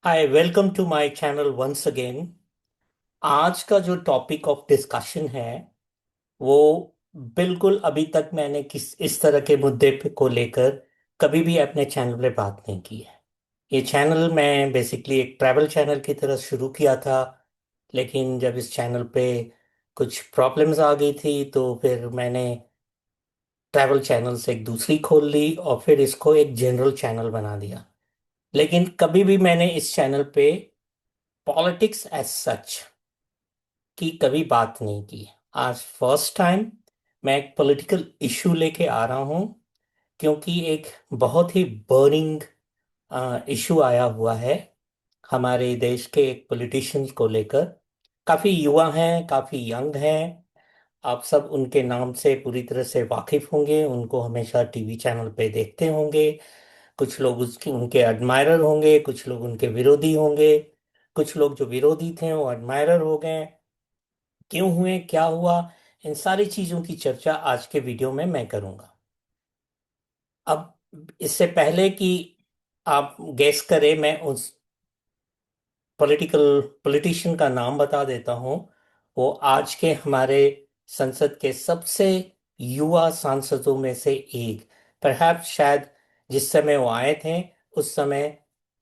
Hi, welcome to my channel once again. आज का जो टॉपिक ऑफ डिस्कशन है वो बिल्कुल अभी तक मैंने किस इस तरह के मुद्दे को लेकर कभी भी अपने चैनल पे बात नहीं की है। ये चैनल मैं बेसिकली एक ट्रैवल चैनल की तरह शुरू किया था, लेकिन जब इस चैनल पे कुछ प्रॉब्लम्स आ गई थी तो फिर मैंने ट्रैवल चैनल से एक दूसरी खोल ली और फिर इसको एक जनरल चैनल बना दिया। लेकिन कभी भी मैंने इस चैनल पे पॉलिटिक्स एज सच की कभी बात नहीं की। आज फर्स्ट टाइम मैं एक पॉलिटिकल इशू लेके आ रहा हूं, क्योंकि एक बहुत ही बर्निंग इशू आया हुआ है हमारे देश के एक पॉलिटिशियंस को लेकर। काफी युवा हैं, काफी यंग हैं। आप सब उनके नाम से पूरी तरह से वाकिफ होंगे, उनको हमेशा टीवी चैनल पे देखते होंगे। कुछ लोग उसके उनके एडमायरर होंगे, कुछ लोग उनके विरोधी होंगे, कुछ लोग जो विरोधी थे वो एडमायरर हो गए। क्यों हुए, क्या हुआ, इन सारी चीजों की चर्चा आज के वीडियो में मैं करूंगा। अब इससे पहले कि आप गेस करें, मैं उस पॉलिटिशियन का नाम बता देता हूं। वो आज के हमारे संसद के सबसे युवा सांसदों में से एक, परहैप्स शायद जिस समय वो आए थे उस समय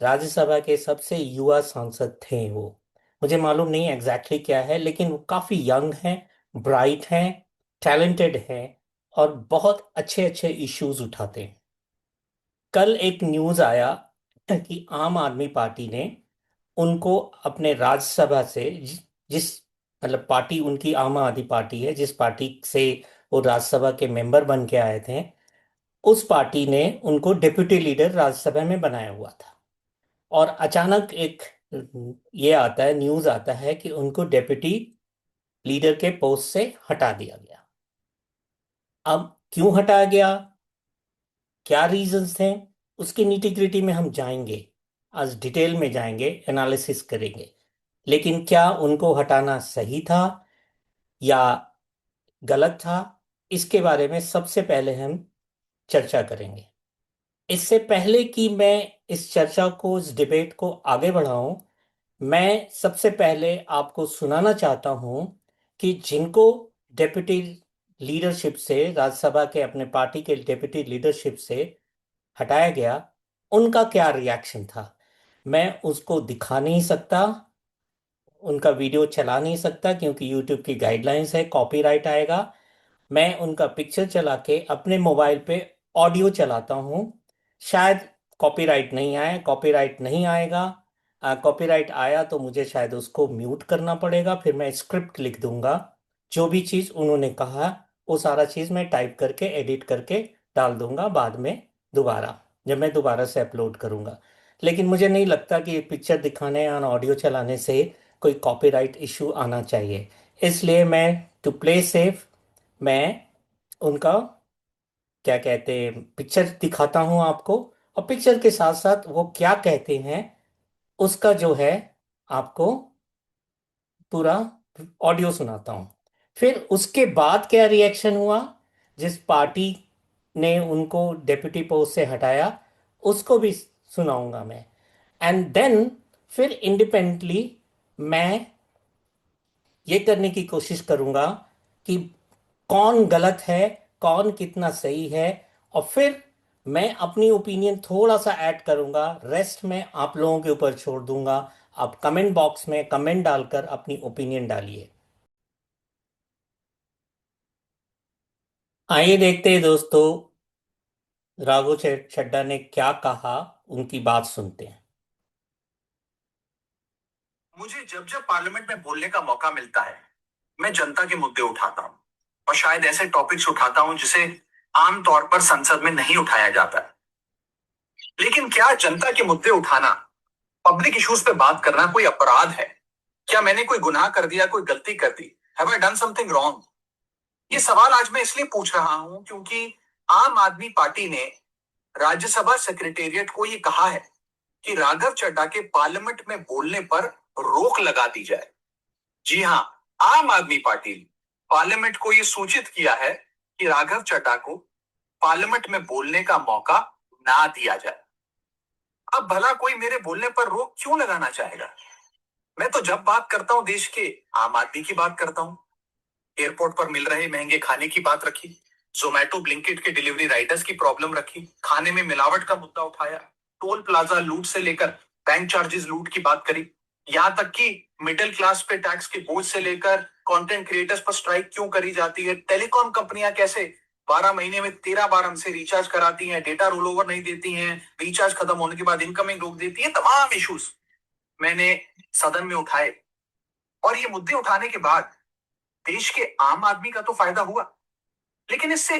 राज्यसभा के सबसे युवा सांसद थे वो। मुझे मालूम नहीं एग्जैक्टली क्या है, लेकिन वो काफी यंग हैं, ब्राइट हैं, टैलेंटेड हैं और बहुत अच्छे अच्छे इश्यूज उठाते हैं। कल एक न्यूज आया कि आम आदमी पार्टी ने उनको अपने राज्यसभा से जिस मतलब पार्टी उनकी आम आदमी पार्टी है, जिस पार्टी से वो राज्यसभा के मेंबर बन के आए थे, उस पार्टी ने उनको डिप्यूटी लीडर राज्यसभा में बनाया हुआ था। और अचानक एक ये आता है, न्यूज आता है कि उनको डिप्यूटी लीडर के पोस्ट से हटा दिया गया। अब क्यों हटाया गया, क्या रीजंस थे, उसकी नीटी ग्रिटी में हम जाएंगे। आज डिटेल में जाएंगे, एनालिसिस करेंगे। लेकिन क्या उनको हटाना सही था या गलत था, इसके बारे में सबसे पहले हम चर्चा करेंगे। इससे पहले कि मैं इस चर्चा को, इस डिबेट को आगे बढ़ाऊं, मैं सबसे पहले आपको सुनाना चाहता हूं कि जिनको डेप्यूटी लीडरशिप से, राज्यसभा के अपने पार्टी के डेप्यूटी लीडरशिप से हटाया गया, उनका क्या रिएक्शन था। मैं उसको दिखा नहीं सकता, उनका वीडियो चला नहीं सकता, क्योंकि यूट्यूब की गाइडलाइंस है, कॉपीराइट आएगा। मैं उनका पिक्चर चला के अपने मोबाइल पे ऑडियो चलाता हूँ। शायद कॉपीराइट नहीं आए, कॉपीराइट नहीं आएगा। कॉपीराइट आया तो मुझे शायद उसको म्यूट करना पड़ेगा, फिर मैं स्क्रिप्ट लिख दूंगा। जो भी चीज़ उन्होंने कहा वो सारा चीज़ मैं टाइप करके एडिट करके डाल दूंगा बाद में, दोबारा जब मैं दोबारा से अपलोड करूंगा। लेकिन मुझे नहीं लगता कि पिक्चर दिखाने या ऑडियो चलाने से कोई कॉपीराइट इशू आना चाहिए। इसलिए मैं, टू प्ले सेफ, मैं उनका क्या कहते हैं पिक्चर दिखाता हूं आपको, और पिक्चर के साथ साथ वो क्या कहते हैं उसका जो है आपको पूरा ऑडियो सुनाता हूं। फिर उसके बाद क्या रिएक्शन हुआ, जिस पार्टी ने उनको डेप्यूटी पोस्ट से हटाया, उसको भी सुनाऊंगा मैं। एंड देन फिर इंडिपेंडेंटली मैं ये करने की कोशिश करूंगा कि कौन गलत है, कौन कितना सही है, और फिर मैं अपनी ओपिनियन थोड़ा सा ऐड करूंगा। रेस्ट में आप लोगों के ऊपर छोड़ दूंगा। आप कमेंट बॉक्स में कमेंट डालकर अपनी ओपिनियन डालिए। आइए देखते हैं दोस्तों, चड्ढा ने क्या कहा, उनकी बात सुनते हैं। मुझे जब जब पार्लियामेंट में बोलने का मौका मिलता है, मैं जनता के मुद्दे उठाता हूँ और शायद ऐसे टॉपिक्स उठाता हूँ जिसे आमतौर पर संसद में नहीं उठाया जाता है। लेकिन क्या जनता के मुद्दे उठाना, पब्लिक इश्यूज पे बात करना कोई अपराध है? क्या मैंने कोई गुनाह कर दिया, कोई गलती कर दी? Have I done something wrong? ये सवाल आज मैं इसलिए पूछ रहा हूं क्योंकि आम आदमी पार्टी ने राज्यसभा सेक्रेटेरिएट को ये कहा है कि राघव चड्ढा के पार्लियामेंट में बोलने पर रोक लगा दी जाए। जी हां, आम आदमी पार्टी ने पार्लियामेंट को यह सूचित किया है कि राघव चड्ढा को पार्लियामेंट में बोलने का मौका ना दिया जाए। अब भला कोई मेरे बोलने पर रोक क्यों लगाना चाहेगा? मैं तो जब बात करता हूं देश के आम आदमी की बात करता हूं। एयरपोर्ट पर मिल रहे महंगे खाने की बात रखी, जोमेटो ब्लिंकिट के डिलीवरी राइडर्स की प्रॉब्लम रखी, खाने में मिलावट का मुद्दा उठाया, टोल प्लाजा लूट से लेकर बैंक चार्जेस लूट की बात करी, यहां तक कि मिडिल क्लास पे टैक्स के बोझ से लेकर कंटेंट क्रिएटर्स पर स्ट्राइक क्यों करी जाती है, टेलीकॉम कंपनियां कैसे 12 महीने में 13 बार हमसे रिचार्ज कराती हैं, डेटा रोल ओवर नहीं देती हैं, रिचार्ज खत्म होने के बाद इनकमिंग रोक देती है, तमाम इश्यूज मैंने सदन में उठाए। और ये मुद्दे उठाने के बाद देश के आम आदमी का तो फायदा हुआ, लेकिन इससे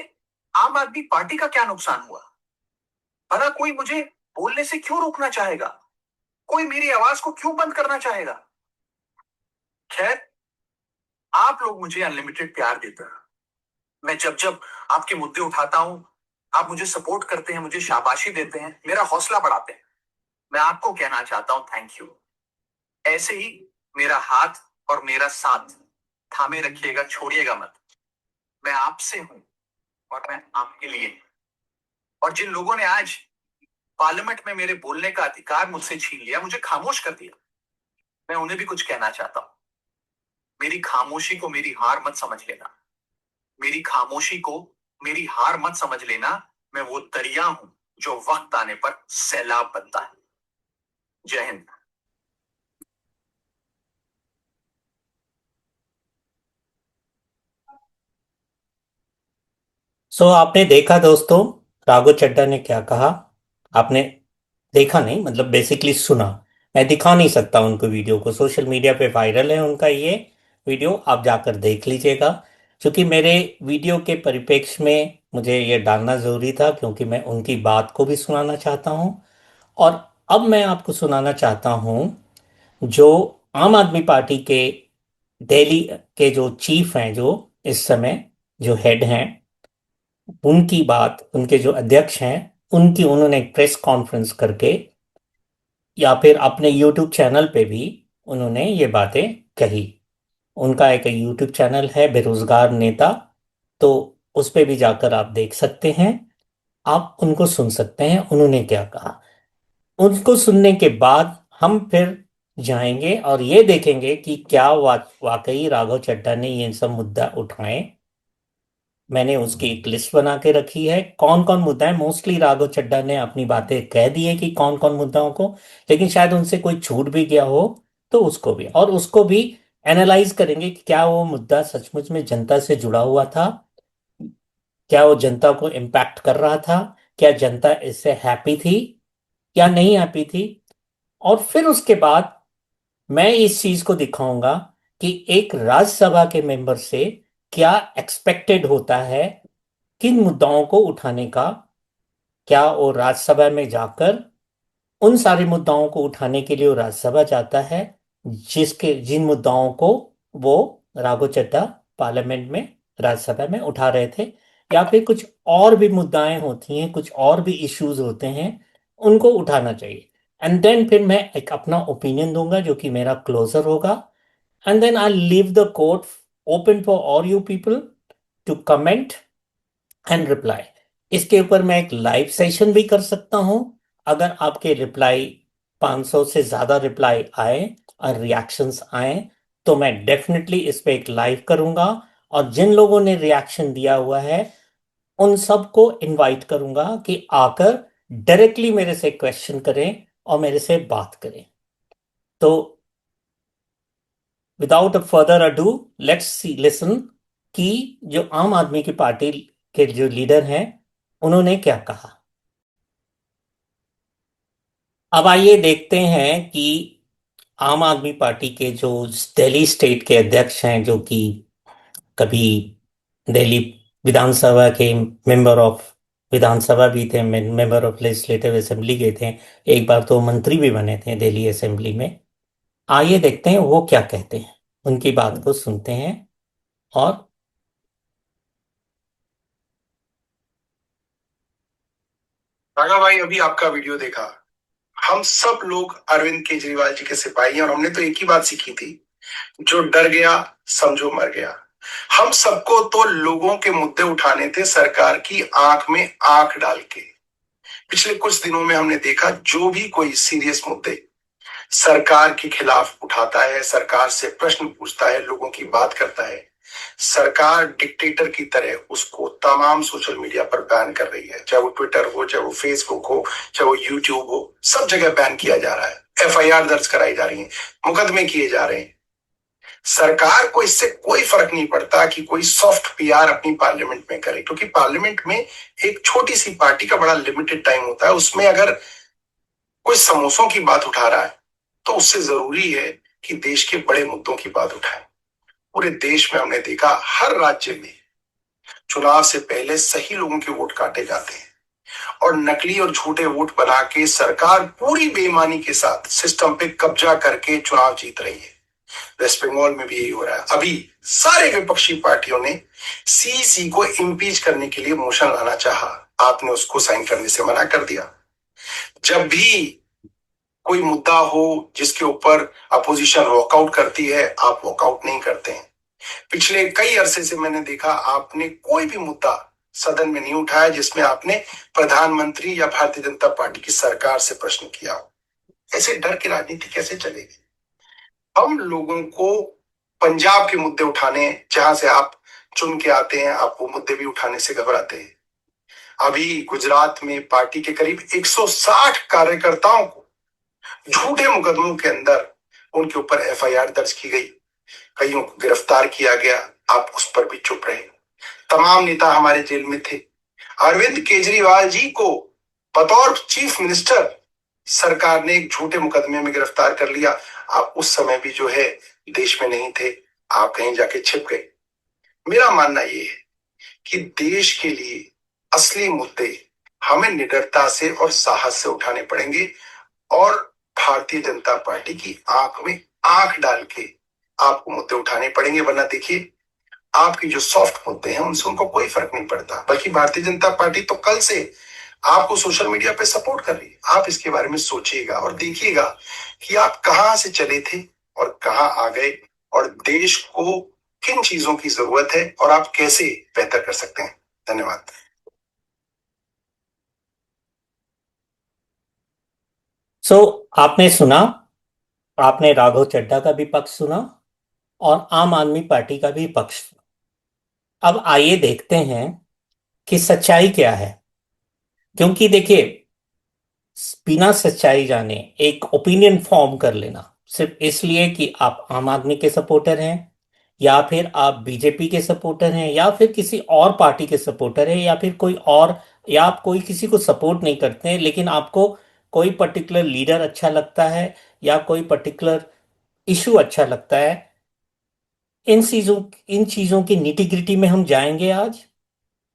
आम आदमी पार्टी का क्या नुकसान हुआ? भला कोई मुझे बोलने से क्यों रोकना चाहेगा? कोई मेरी आवाज को क्यों बंद करना चाहेगा? खैर, आप लोग मुझे अनलिमिटेड प्यार देते हैं। मैं जब जब आपके मुद्दे उठाता हूं, आप मुझे सपोर्ट करते हैं, मुझे शाबाशी देते हैं, मेरा हौसला बढ़ाते हैं। मैं आपको कहना चाहता हूं थैंक यू। ऐसे ही मेरा हाथ और मेरा साथ थामे रखिएगा, छोड़िएगा मत। मैं आपसे हूं और मैं आपके लिए हूं। और जिन लोगों ने आज पार्लियामेंट में मेरे बोलने का अधिकार मुझसे छीन लिया, मुझे खामोश कर दिया, मैं उन्हें भी कुछ कहना चाहता हूं। मेरी खामोशी को मेरी हार मत समझ लेना। मेरी खामोशी को मेरी हार मत समझ लेना। मैं वो दरिया हूं जो वक्त आने पर सैलाब बनता है। जय हिंद। आपने देखा दोस्तों, राघव चड्ढा ने क्या कहा। आपने देखा नहीं, मतलब बेसिकली सुना। मैं दिखा नहीं सकता उनको वीडियो को, सोशल मीडिया पे वायरल है उनका ये वीडियो, आप जाकर देख लीजिएगा। क्योंकि मेरे वीडियो के परिप्रेक्ष्य में मुझे ये डालना जरूरी था, क्योंकि मैं उनकी बात को भी सुनाना चाहता हूँ। और अब मैं आपको सुनाना चाहता हूँ जो आम आदमी पार्टी के दिल्ली के जो चीफ हैं, जो इस समय जो हेड हैं, उनकी बात, उनके जो अध्यक्ष हैं, उनकी उन्होंने एक प्रेस कॉन्फ्रेंस करके या फिर अपने यूट्यूब चैनल पे भी उन्होंने ये बातें कही। उनका एक यूट्यूब चैनल है बेरोजगार नेता, तो उस पे भी जाकर आप देख सकते हैं, आप उनको सुन सकते हैं उन्होंने क्या कहा। उनको सुनने के बाद हम फिर जाएंगे और ये देखेंगे कि क्या वाकई राघव चड्ढा ने ये सब मुद्दा उठाए। मैंने उसकी एक लिस्ट बना के रखी है, कौन कौन मुद्दा है। मोस्टली राघव चड्ढा ने अपनी बातें कह दी है कि कौन कौन मुद्दाओं को, लेकिन शायद उनसे कोई छूट भी गया हो, तो उसको भी, और उसको भी एनालाइज करेंगे कि क्या वो मुद्दा सचमुच में जनता से जुड़ा हुआ था, क्या वो जनता को इम्पैक्ट कर रहा था, क्या जनता इससे हैप्पी थी या नहीं हैप्पी थी। और फिर उसके बाद मैं इस चीज को दिखाऊंगा कि एक राज्यसभा के मेंबर से क्या एक्सपेक्टेड होता है, किन मुद्दाओं को उठाने का। क्या वो राज्यसभा में जाकर उन सारे मुद्दाओं को उठाने के लिए वो राज्यसभा जाता है जिसके जिन मुद्दाओं को वो राघव चड्ढा पार्लियामेंट में, राज्यसभा में उठा रहे थे, या फिर कुछ और भी मुद्दाएं होती हैं, कुछ और भी इश्यूज होते हैं, उनको उठाना चाहिए। एंड देन फिर मैं एक अपना ओपिनियन दूंगा जो कि मेरा क्लोजर होगा। And then I leave the court open for all you people to comment and reply. इसके ऊपर मैं एक लाइव सेशन भी कर सकता हूं। अगर आपके रिप्लाई 500 से ज्यादा रिप्लाई आए और रिएक्शंस आए, तो मैं डेफिनेटली इस पे एक लाइव करूंगा। और जिन लोगों ने रिएक्शन दिया हुआ है उन सबको इनवाइट करूंगा कि आकर डायरेक्टली मेरे से क्वेश्चन करें और मेरे से बात करें। तो without a further ado, let's see listen कि जो आम आदमी की पार्टी के जो लीडर हैं उन्होंने क्या कहा। अब आइए देखते हैं कि आम आदमी पार्टी के जो दिल्ली स्टेट के अध्यक्ष हैं, जो कि कभी दिल्ली विधानसभा के मेंबर ऑफ विधानसभा भी थे, मेंबर ऑफ लेजिस्लेटिव असेंबली के थे, एक बार तो मंत्री भी बने थे दिल्ली असेंबली में। आइए देखते हैं वो क्या कहते हैं, उनकी बात को सुनते हैं। और राघव भाई, अभी आपका वीडियो देखा। हम सब लोग अरविंद केजरीवाल जी के सिपाही हैं और हमने तो एक ही बात सीखी थी, जो डर गया समझो मर गया। हम सबको तो लोगों के मुद्दे उठाने थे, सरकार की आंख में आंख डाल के। पिछले कुछ दिनों में हमने देखा, जो भी कोई सीरियस मुद्दे सरकार के खिलाफ उठाता है, सरकार से प्रश्न पूछता है, लोगों की बात करता है, सरकार डिक्टेटर की तरह उसको तमाम सोशल मीडिया पर बैन कर रही है। चाहे वो ट्विटर हो, चाहे वो फेसबुक हो, चाहे वो यूट्यूब हो, सब जगह बैन किया जा रहा है। एफआईआर दर्ज कराई जा रही है, मुकदमे किए जा रहे हैं। सरकार को इससे कोई फर्क नहीं पड़ता कि कोई सॉफ्ट पीआर अपनी पार्लियामेंट में करे, क्योंकि पार्लियामेंट में एक छोटी सी पार्टी का बड़ा लिमिटेड टाइम होता है। उसमें अगर कोई समोसों की बात उठा रहा है तो उससे जरूरी है कि देश के बड़े मुद्दों की बात उठाए। पूरे देश में हमने देखा, हर राज्य में चुनाव से पहले सही लोगों के वोट काटे जाते हैं और नकली और झूठे वोट बना के सरकार पूरी बेईमानी के साथ सिस्टम पे कब्जा करके चुनाव जीत रही है। वेस्ट बंगाल में भी यही हो रहा है। अभी सारे विपक्षी पार्टियों ने सीसी को इम्पीच करने के लिए मोशन लाना चाहा, आपने उसको साइन करने से मना कर दिया। जब भी कोई मुद्दा हो जिसके ऊपर अपोजिशन वॉकआउट करती है, आप वॉकआउट नहीं करते हैं। पिछले कई अरसे से मैंने देखा, आपने कोई भी मुद्दा सदन में नहीं उठाया जिसमें आपने प्रधानमंत्री या भारतीय जनता पार्टी की सरकार से प्रश्न किया हो। ऐसे डर की राजनीति कैसे चलेगी? हम लोगों को पंजाब के मुद्दे उठाने, जहां से आप चुन के आते हैं, आप वो मुद्दे भी उठाने से घबराते हैं। अभी गुजरात में पार्टी के करीब 160 कार्यकर्ताओं को झूठे मुकदमों के अंदर उनके ऊपर एफआईआर दर्ज की गई, कईयों को गिरफ्तार किया गया, आप उस पर भी चुप रहे। तमाम नेता हमारे जेल में थे। अरविंद केजरीवाल जी को बतौर चीफ मिनिस्टर सरकार ने एक झूठे मुकदमे में गिरफ्तार कर लिया। आप उस समय भी जो है देश में नहीं थे, आप कहीं जाके छिप गए। मेरा मानना यह है कि देश के लिए असली मुद्दे हमें निडरता से और साहस से उठाने पड़ेंगे और भारतीय जनता पार्टी की आंख में आंख डाल के आपको मुद्दे उठाने पड़ेंगे। वरना देखिए, आपकी जो सॉफ्ट मुद्दे हैं उनसे उनको कोई फर्क नहीं पड़ता। बल्कि भारतीय जनता पार्टी तो कल से आपको सोशल मीडिया पे सपोर्ट कर रही है। आप इसके बारे में सोचिएगा और देखिएगा कि आप कहां से चले थे और कहां आ गए, और देश को किन चीजों की जरूरत है और आप कैसे बेहतर कर सकते हैं। धन्यवाद। सो आपने सुना, आपने राघव चड्ढा का भी पक्ष सुना और आम आदमी पार्टी का भी पक्ष सुना। अब आइए देखते हैं कि सच्चाई क्या है। क्योंकि देखिए, बिना सच्चाई जाने एक ओपिनियन फॉर्म कर लेना सिर्फ इसलिए कि आप आम आदमी के सपोर्टर हैं, या फिर आप बीजेपी के सपोर्टर हैं, या फिर किसी और पार्टी के सपोर्टर हैं, या फिर कोई और, या आप कोई किसी को सपोर्ट नहीं करते हैं लेकिन आपको कोई पर्टिकुलर लीडर अच्छा लगता है या कोई पर्टिकुलर इशू अच्छा लगता है, इन चीजों इन चीजों की निटी ग्रिटी में हम जाएंगे आज।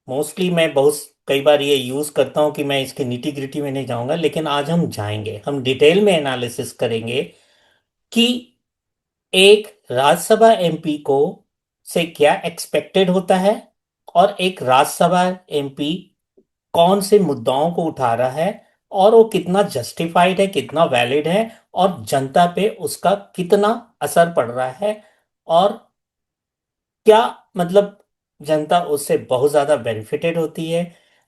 मोस्टली मैं बहुत कई बार ये यूज करता हूं कि मैं इसकी निटी ग्रिटी में नहीं जाऊंगा, लेकिन आज हम जाएंगे, हम डिटेल में एनालिसिस करेंगे कि एक राज्यसभा एमपी को से क्या एक्सपेक्टेड होता है, और एक राज्यसभा एमपी कौन से मुद्दाओं को उठा रहा है, और वो कितना जस्टिफाइड है, कितना वैलिड है, और जनता पे उसका कितना असर पड़ रहा है, और क्या मतलब जनता उससे बहुत ज्यादा बेनिफिटेड होती है,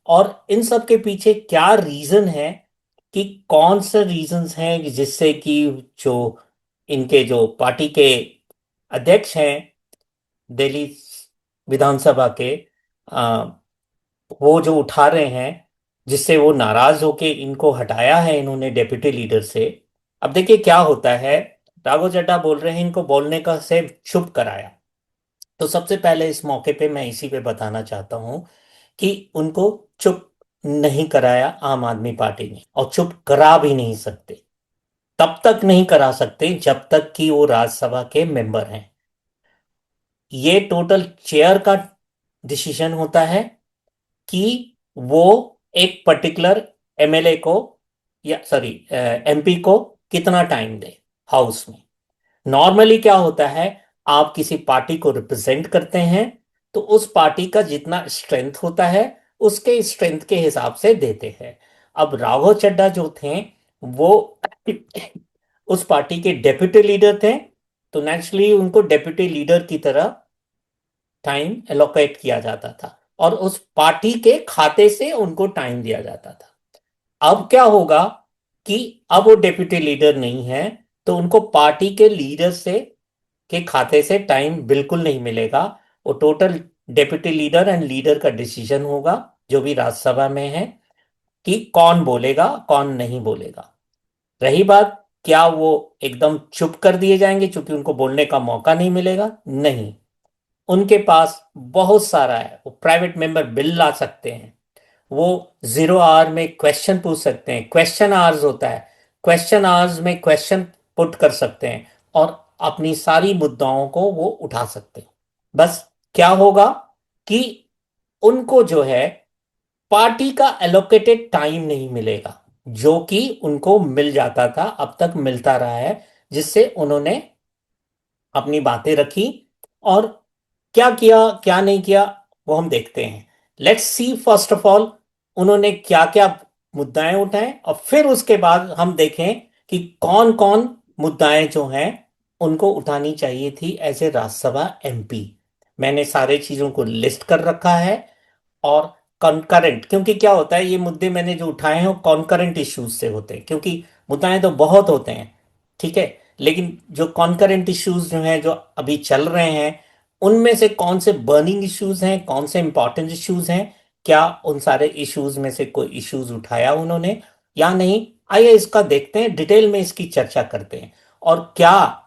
और इन सब के पीछे क्या रीजन है, कि कौन से रीजंस हैं जिससे कि जो इनके जो पार्टी के अध्यक्ष हैं दिल्ली विधानसभा के, आ, वो जो उठा रहे हैं, जिससे वो नाराज होके इनको हटाया है इन्होंने डेप्यूटी लीडर से। अब देखिए क्या होता है, राघव चड्ढा बोल रहे हैं इनको बोलने का से चुप कराया। तो सबसे पहले इस मौके पे मैं इसी पे बताना चाहता हूं कि उनको चुप नहीं कराया आम आदमी पार्टी ने, और चुप करा भी नहीं सकते। तब तक नहीं करा सकते जब तक कि वो राज्यसभा के मेंबर हैं। ये टोटल चेयर का डिसीजन होता है कि वो एक पर्टिकुलर एमएलए को, या सॉरी एमपी को कितना टाइम दे हाउस में। नॉर्मली क्या होता है, आप किसी पार्टी को रिप्रेजेंट करते हैं तो उस पार्टी का जितना स्ट्रेंथ होता है उसके स्ट्रेंथ के हिसाब से देते हैं। अब राघव चड्ढा जो थे वो उस पार्टी के डेप्यूटी लीडर थे, तो नेचुरली उनको डेप्यूटी लीडर की तरह टाइम एलोकेट किया जाता था और उस पार्टी के खाते से उनको टाइम दिया जाता था। अब क्या होगा कि अब वो डेप्यूटी लीडर नहीं है, तो उनको पार्टी के लीडर से के खाते से टाइम बिल्कुल नहीं मिलेगा। वो total deputy leader and leader का डिसीजन होगा, जो भी राज्यसभा में है, कि कौन बोलेगा कौन नहीं बोलेगा। रही बात, क्या वो एकदम चुप कर दिए जाएंगे क्योंकि उनको बोलने का मौका नहीं मिलेगा? नहीं, उनके पास बहुत सारा है, वो प्राइवेट मेंबर बिल ला सकते हैं, वो 0 आवर में क्वेश्चन पूछ सकते हैं, क्वेश्चन आवर्स होता है, क्वेश्चन आवर्स में क्वेश्चन पुट कर सकते हैं, और अपनी सारी मुद्दाओं को वो उठा सकते हैं। बस क्या होगा कि उनको जो है पार्टी का एलोकेटेड टाइम नहीं मिलेगा, जो कि उनको मिल जाता था, अब तक मिलता रहा है, जिससे उन्होंने अपनी बातें रखी। और क्या किया क्या नहीं किया वो हम देखते हैं। Let's see first of all उन्होंने क्या क्या मुद्दाएं उठाए, और फिर उसके बाद हम देखें कि कौन कौन मुद्दाएं जो हैं उनको उठानी चाहिए थी एज ए राज्यसभा एमपी। मैंने सारे चीजों को लिस्ट कर रखा है। और कॉन्करेंट, क्योंकि क्या होता है, ये मुद्दे मैंने जो उठाए हैं वो कॉन्करेंट इश्यूज से होते हैं, क्योंकि मुद्दाएं तो बहुत होते हैं, ठीक है, लेकिन जो कॉन्करेंट इश्यूज जो हैं जो अभी चल रहे हैं, उनमें से कौन से बर्निंग इश्यूज हैं, कौन से इंपॉर्टेंट इश्यूज हैं, क्या उन सारे इश्यूज में से कोई इश्यूज उठाया उन्होंने या नहीं? आइए इसका देखते हैं, डिटेल में इसकी चर्चा करते हैं। और क्या,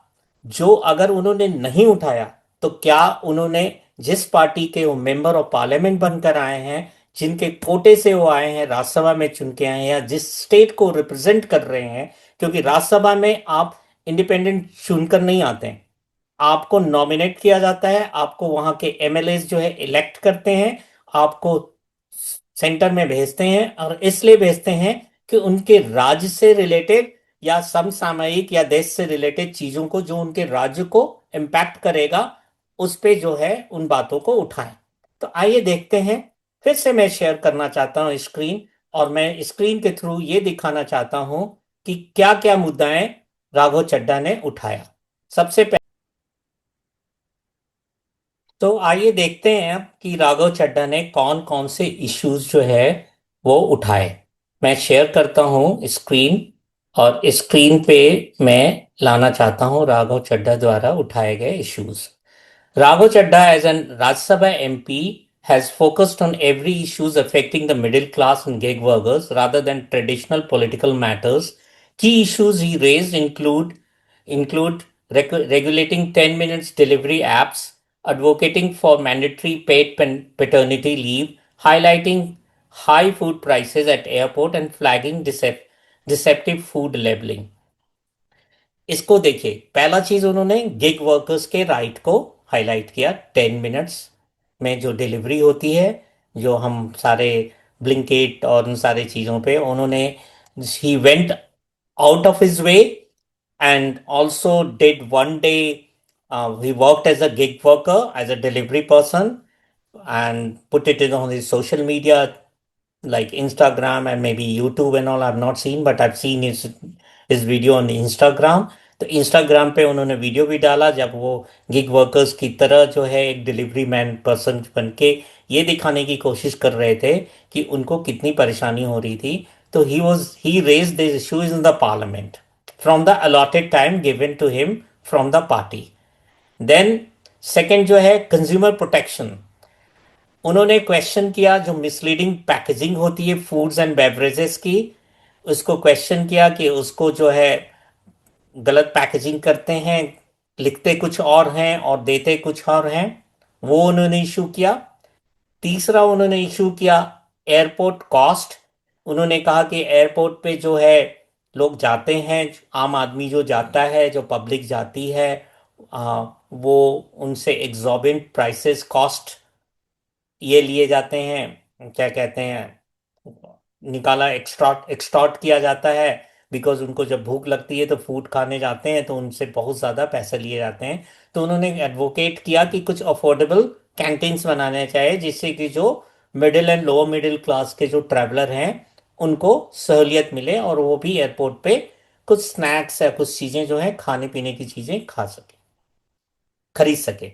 जो अगर उन्होंने नहीं उठाया, तो क्या उन्होंने, जिस पार्टी के वो मेंबर ऑफ पार्लियामेंट बनकर आए हैं, जिनके कोटे से वो आए हैं, राज्यसभा में चुन के आए हैं, या जिस स्टेट को रिप्रेजेंट कर रहे हैं, क्योंकि राज्यसभा में आप इंडिपेंडेंट चुनकर नहीं आते हैं, आपको नॉमिनेट किया जाता है, आपको वहां के एमएलए जो है इलेक्ट करते हैं, आपको सेंटर में भेजते हैं, और इसलिए भेजते हैं कि उनके राज्य से रिलेटेड या समसामयिक या देश से रिलेटेड चीजों को, जो उनके राज्य को इम्पैक्ट करेगा, उस पे जो है उन बातों को उठाएं। तो आइए देखते हैं। फिर से मैं शेयर करना चाहता हूं स्क्रीन, और मैं स्क्रीन के थ्रू ये दिखाना चाहता हूं कि क्या क्या मुद्दाएं राघव चड्ढा ने उठाया। सबसे तो आइए देखते हैं अब कि राघव चड्ढा ने कौन कौन से इश्यूज जो है वो उठाए। मैं शेयर करता हूं स्क्रीन, और स्क्रीन पे मैं लाना चाहता हूं राघव चड्ढा द्वारा उठाए गए issues. Raghav Chadha, as an Rajya Sabha MP, has focused on every issues affecting the middle class and gig workers rather than traditional political matters. Key issues he raised include regulating 10 minutes delivery apps, advocating for mandatory paid paternity leave, highlighting high food prices at airport, and flagging deceptive food labeling. इसको देखिए, पहला चीज उन्होंने gig workers के right को highlight किया। 10 minutes में जो डिलीवरी होती है, जो हम सारे ब्लिंकिट और उन सारे चीजों पे उन्होंने, he went out of his way and also did one day, he worked as a gig worker, as a delivery person, and put it in on his social media like Instagram and maybe YouTube and all. I've not seen, but I've seen his video on Instagram. तो Instagram पे उन्होंने video भी डाला जब वो gig workers की तरह जो है एक डिलीवरी मैन पर्सन बन के ये दिखाने की कोशिश कर रहे थे कि उनको कितनी परेशानी हो रही थी। तो he raise this issues in the parliament from the allotted time given to him from the party. Then second जो है कंज्यूमर प्रोटेक्शन, उन्होंने क्वेश्चन किया जो मिसलीडिंग पैकेजिंग होती है फूड्स एंड बेवरेजेस की, उसको क्वेश्चन किया कि उसको जो है गलत पैकेजिंग करते हैं, लिखते कुछ और हैं और देते कुछ और हैं, वो उन्होंने इशू किया। तीसरा उन्होंने इशू किया एयरपोर्ट कॉस्ट। उन्होंने कहा कि एयरपोर्ट पे जो है लोग जाते हैं, आम आदमी जो जाता है, जो पब्लिक जाती है, वो उनसे एग्जॉर्बिंट प्राइसेस कॉस्ट ये लिए जाते हैं, क्या कहते हैं, निकाला, एक्सटॉर्ट एक्सटॉर्ट किया जाता है। बिकॉज उनको जब भूख लगती है तो फूड खाने जाते हैं, तो उनसे बहुत ज़्यादा पैसे लिए जाते हैं। तो उन्होंने एडवोकेट किया कि कुछ अफोर्डेबल कैंटीन्स बनाने चाहिए, जिससे कि जो middle and lower middle class के जो ट्रैवलर हैं उनको सहूलियत मिले, और वो भी एयरपोर्ट पे कुछ स्नैक्स या कुछ चीज़ें जो हैं खाने पीने की चीज़ें खा सके, खरीद सके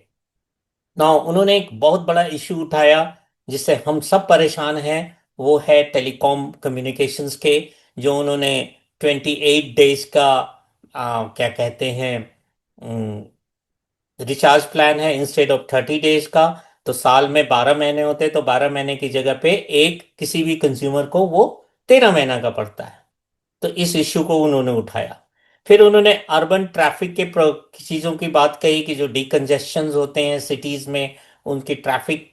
ना। उन्होंने एक बहुत बड़ा इश्यू उठाया जिससे हम सब परेशान हैं, वो है टेलीकॉम कम्युनिकेशंस के, जो उन्होंने 28 डेज का क्या कहते हैं रिचार्ज प्लान है इंस्टेड ऑफ 30 डेज का। तो साल में 12 महीने होते, तो 12 महीने की जगह पे एक किसी भी कंज्यूमर को वो 13 महीना का पड़ता है। तो इस इश्यू को उन्होंने उठाया। फिर उन्होंने अर्बन ट्रैफिक के चीजों की बात कही कि जो डिकंजेशन होते हैं सिटीज में, उनकी ट्रैफिक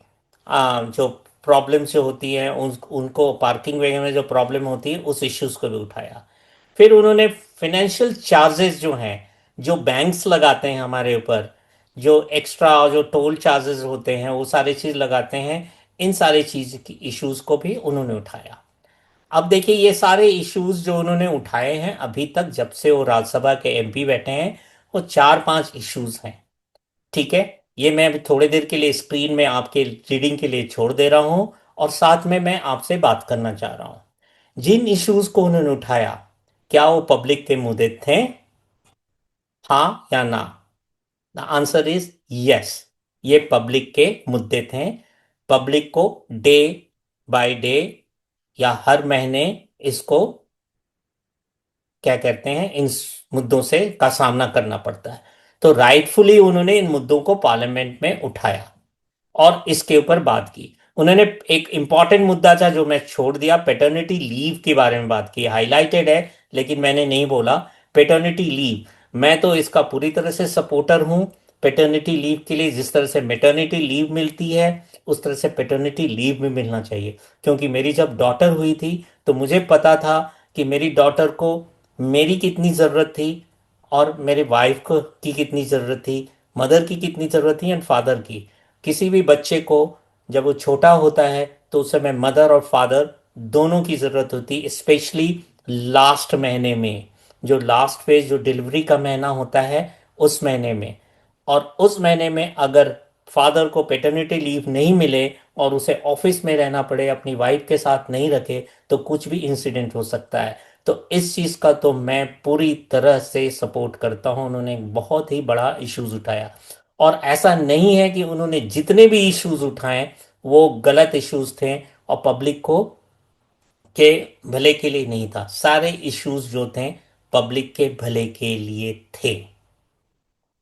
जो प्रॉब्लम्स जो होती हैं, उनको पार्किंग वगैरह में जो प्रॉब्लम होती है, उस इश्यूज को भी उठाया। फिर उन्होंने फाइनेंशियल चार्जेस जो हैं, जो बैंक्स लगाते हैं हमारे ऊपर, जो एक्स्ट्रा जो टोल चार्जेस होते हैं वो सारी चीज लगाते हैं, इन सारी चीज की इश्यूज को भी उन्होंने उठाया। अब देखिए ये सारे इश्यूज जो उन्होंने उठाए हैं अभी तक, जब से वो राज्यसभा के एमपी बैठे हैं, वो 4-5 इश्यूज हैं। ठीक है, ये मैं अभी थोड़ी देर के लिए स्क्रीन में आपके रीडिंग के लिए छोड़ दे रहा हूं, और साथ में मैं आपसे बात करना चाह रहा हूं। जिन इश्यूज को उन्होंने उठाया, क्या वो पब्लिक के मुद्दे थे? हाँ या ना? The answer is yes. ये पब्लिक के मुद्दे थे। पब्लिक को डे बाय डे या हर महीने इसको क्या कहते हैं, इन मुद्दों से का सामना करना पड़ता है। तो राइटफुली उन्होंने इन मुद्दों को पार्लियामेंट में उठाया और इसके ऊपर बात की। उन्होंने एक इंपॉर्टेंट मुद्दा था जो मैं छोड़ दिया, पेटर्निटी लीव के बारे में बात की, हाईलाइटेड है लेकिन मैंने नहीं बोला। पेटर्निटी लीव, मैं तो इसका पूरी तरह से सपोर्टर हूं। पेटर्निटी लीव के लिए जिस तरह से मेटर्निटी लीव मिलती है, उस तरह से पेटर्निटी लीव भी मिलना चाहिए। क्योंकि मेरी जब डॉटर हुई थी, तो मुझे पता था कि मेरी डॉटर को मेरी कितनी ज़रूरत थी, और मेरे वाइफ को की कितनी ज़रूरत थी, मदर की कितनी ज़रूरत थी, एंड फादर की। किसी भी बच्चे को जब वो छोटा होता है, तो उस समय मदर और फादर दोनों की ज़रूरत होती, स्पेशली लास्ट महीने में, जो लास्ट फेज जो डिलीवरी का महीना होता है, उस महीने में। और उस महीने में अगर फादर को पेटर्निटी लीव नहीं मिले और उसे ऑफिस में रहना पड़े, अपनी वाइफ के साथ नहीं रखे, तो कुछ भी इंसिडेंट हो सकता है। तो इस चीज का तो मैं पूरी तरह से सपोर्ट करता हूं। उन्होंने एक बहुत ही बड़ा इश्यूज उठाया, और ऐसा नहीं है कि उन्होंने जितने भी इश्यूज उठाए वो गलत इश्यूज थे और पब्लिक को के भले के लिए नहीं था। सारे इश्यूज जो थे पब्लिक के भले के लिए थे।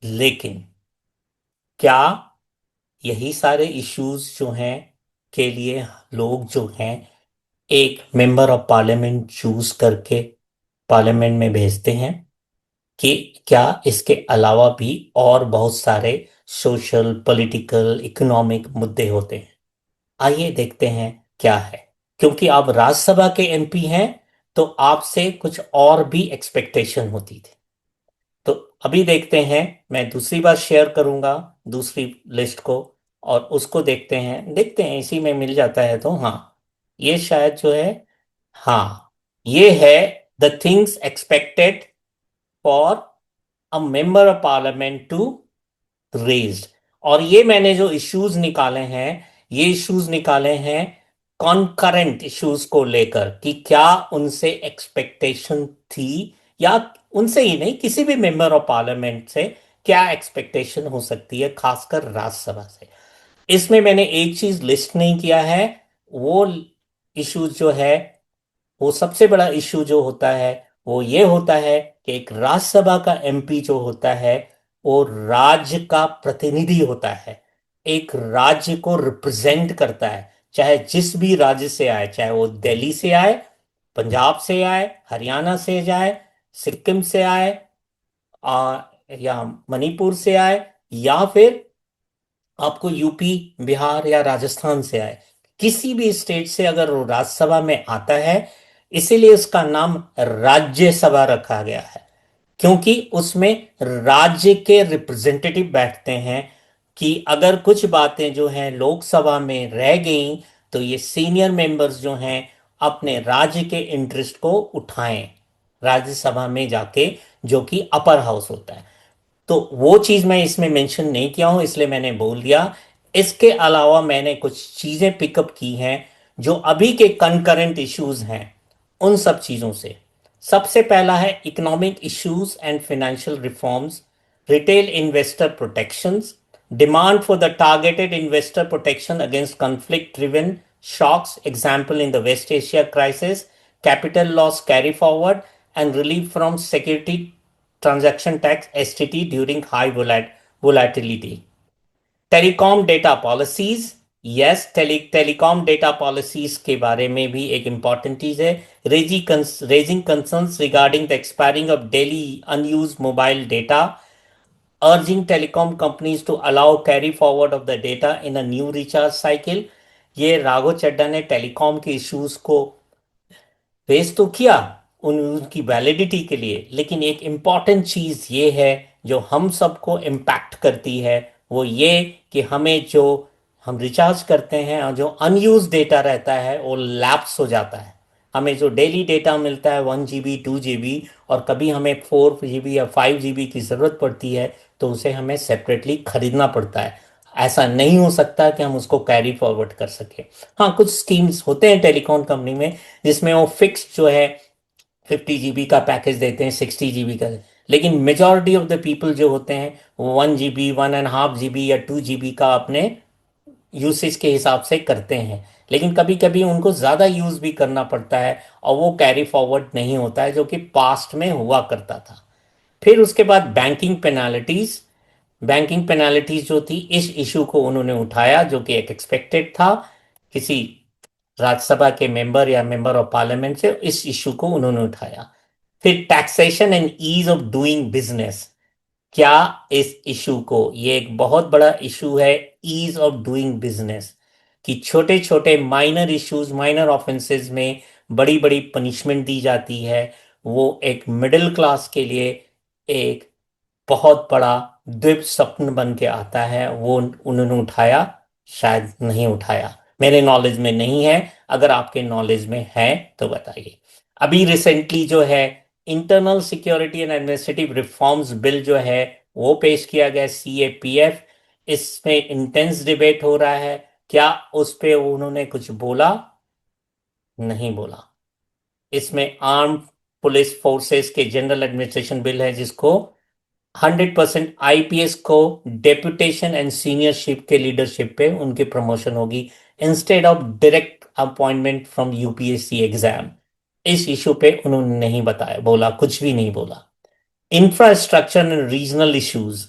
लेकिन क्या यही सारे इश्यूज जो हैं के लिए लोग जो हैं एक मेंबर ऑफ पार्लियामेंट चूज करके पार्लियामेंट में भेजते हैं? कि क्या इसके अलावा भी और बहुत सारे सोशल, पॉलिटिकल, इकोनॉमिक मुद्दे होते हैं? आइए देखते हैं क्या है। क्योंकि आप राज्यसभा के एमपी हैं, तो आपसे कुछ और भी एक्सपेक्टेशन होती थी। तो अभी देखते हैं, मैं दूसरी बार शेयर करूंगा दूसरी लिस्ट को, और उसको देखते हैं इसी में मिल जाता है तो। हाँ, ये शायद जो है, हाँ, ये है the things expected for a member of parliament to raised. और ये मैंने जो इश्यूज निकाले हैं, ये इश्यूज निकाले हैं कॉन्करेंट इश्यूज को लेकर, कि क्या उनसे एक्सपेक्टेशन थी, या उनसे ही नहीं, किसी भी मेंबर ऑफ पार्लियामेंट से क्या एक्सपेक्टेशन हो सकती है, खासकर राज्यसभा से। इसमें मैंने एक चीज लिस्ट नहीं किया है, वो इश्यूज जो है, वो सबसे बड़ा इश्यू जो होता है वो ये होता है कि एक राज्यसभा का एमपी जो होता है, वो राज्य का प्रतिनिधि होता है, एक राज्य को रिप्रेजेंट करता है, चाहे जिस भी राज्य से आए, चाहे वो दिल्ली से आए, पंजाब से आए, हरियाणा से जाए, सिक्किम से आए, या मणिपुर से आए, या फिर आपको यूपी, बिहार या राजस्थान से आए, किसी भी स्टेट से अगर वो राज्यसभा में आता है, इसीलिए उसका नाम राज्यसभा रखा गया है। क्योंकि उसमें राज्य के रिप्रेजेंटेटिव बैठते हैं, कि अगर कुछ बातें जो हैं लोकसभा में रह गई, तो ये सीनियर मेंबर्स जो हैं अपने राज्य के इंटरेस्ट को उठाएं राज्यसभा में जाके, जो कि अपर हाउस होता है। तो वो चीज मैं इसमें मेंशन नहीं किया हूं, इसलिए मैंने बोल दिया। इसके अलावा मैंने कुछ चीजें पिकअप की हैं जो अभी के कंकरेंट इश्यूज हैं, उन सब चीजों से। सबसे पहला है economic issues and financial reforms, retail investor protections, demand for the targeted investor protection against conflict driven shocks, example in the West Asia crisis, capital loss carry forward, and relief from security transaction tax STT during high volatility. Telecom data policies, yes, telecom data policies के बारे में भी एक important चीज है. Raising concerns regarding the expiring of daily unused mobile data, urging telecom companies to allow carry forward of the data in a new recharge cycle. ये राघव चड्ढा ने telecom के इश्यूज को पेश तो किया उनकी वैलिडिटी के लिए, लेकिन एक इंपॉर्टेंट चीज ये है जो हम सबको इम्पैक्ट करती है, वो ये कि हमें जो हम रिचार्ज करते हैं और जो अनयूज डेटा रहता है वो लैप्स हो जाता है. हमें जो डेली डेटा मिलता है 1 GB 2 GB, और कभी हमें 4 GB या 5 GB की ज़रूरत पड़ती है, तो उसे हमें सेपरेटली खरीदना पड़ता है. ऐसा नहीं हो सकता कि हम उसको कैरी फॉरवर्ड कर सकें. हाँ, कुछ स्कीम्स होते हैं टेलीकॉम कंपनी में जिसमें वो फिक्स जो है 50 GB का पैकेज देते हैं, 60 GB का. लेकिन मेजॉरिटी ऑफ द पीपल जो होते हैं वो 1 GB 1.5 GB या 2 GB का अपने यूसेज के हिसाब से करते हैं. लेकिन कभी कभी उनको ज़्यादा यूज़ भी करना पड़ता है और वो कैरी फॉरवर्ड नहीं होता है, जो कि पास्ट में हुआ करता था. फिर उसके बाद बैंकिंग पेनाल्टीज जो थी, इस इशू को उन्होंने उठाया, जो कि एक एक्सपेक्टेड था. किसी राज्यसभा के मेंबर या मेंबर ऑफ पार्लियामेंट से इस इशू को उन्होंने उठाया. फिर taxation and ease of doing business. क्या इस इशू को, ये एक बहुत बड़ा इशू है, ईज ऑफ डूइंग बिजनेस, कि छोटे छोटे माइनर इश्यूज, माइनर ऑफेंसेस में बड़ी बड़ी पनिशमेंट दी जाती है. वो एक मिडिल क्लास के लिए एक बहुत बड़ा द्वीप स्वप्न बन के आता है. वो उन्होंने उठाया, शायद नहीं उठाया, मेरे नॉलेज में नहीं है. अगर आपके नॉलेज में है तो बताइए. अभी रिसेंटली जो है internal security and administrative reforms bill जो है वो पेश किया गया, CAPF. इसमें इंटेंस डिबेट हो रहा है. क्या उस पे उन्होंने कुछ बोला? नहीं बोला. इसमें आर्म पुलिस फोर्सेस के जनरल एडमिनिस्ट्रेशन बिल है, जिसको 100% IPS को डेपुटेशन एंड सीनियरशिप के लीडरशिप पे उनकी प्रमोशन होगी, instead of direct appointment from UPSC exam. इस इशू पे उन्होंने नहीं बताया, बोला, कुछ भी नहीं बोला. Infrastructure and regional issues,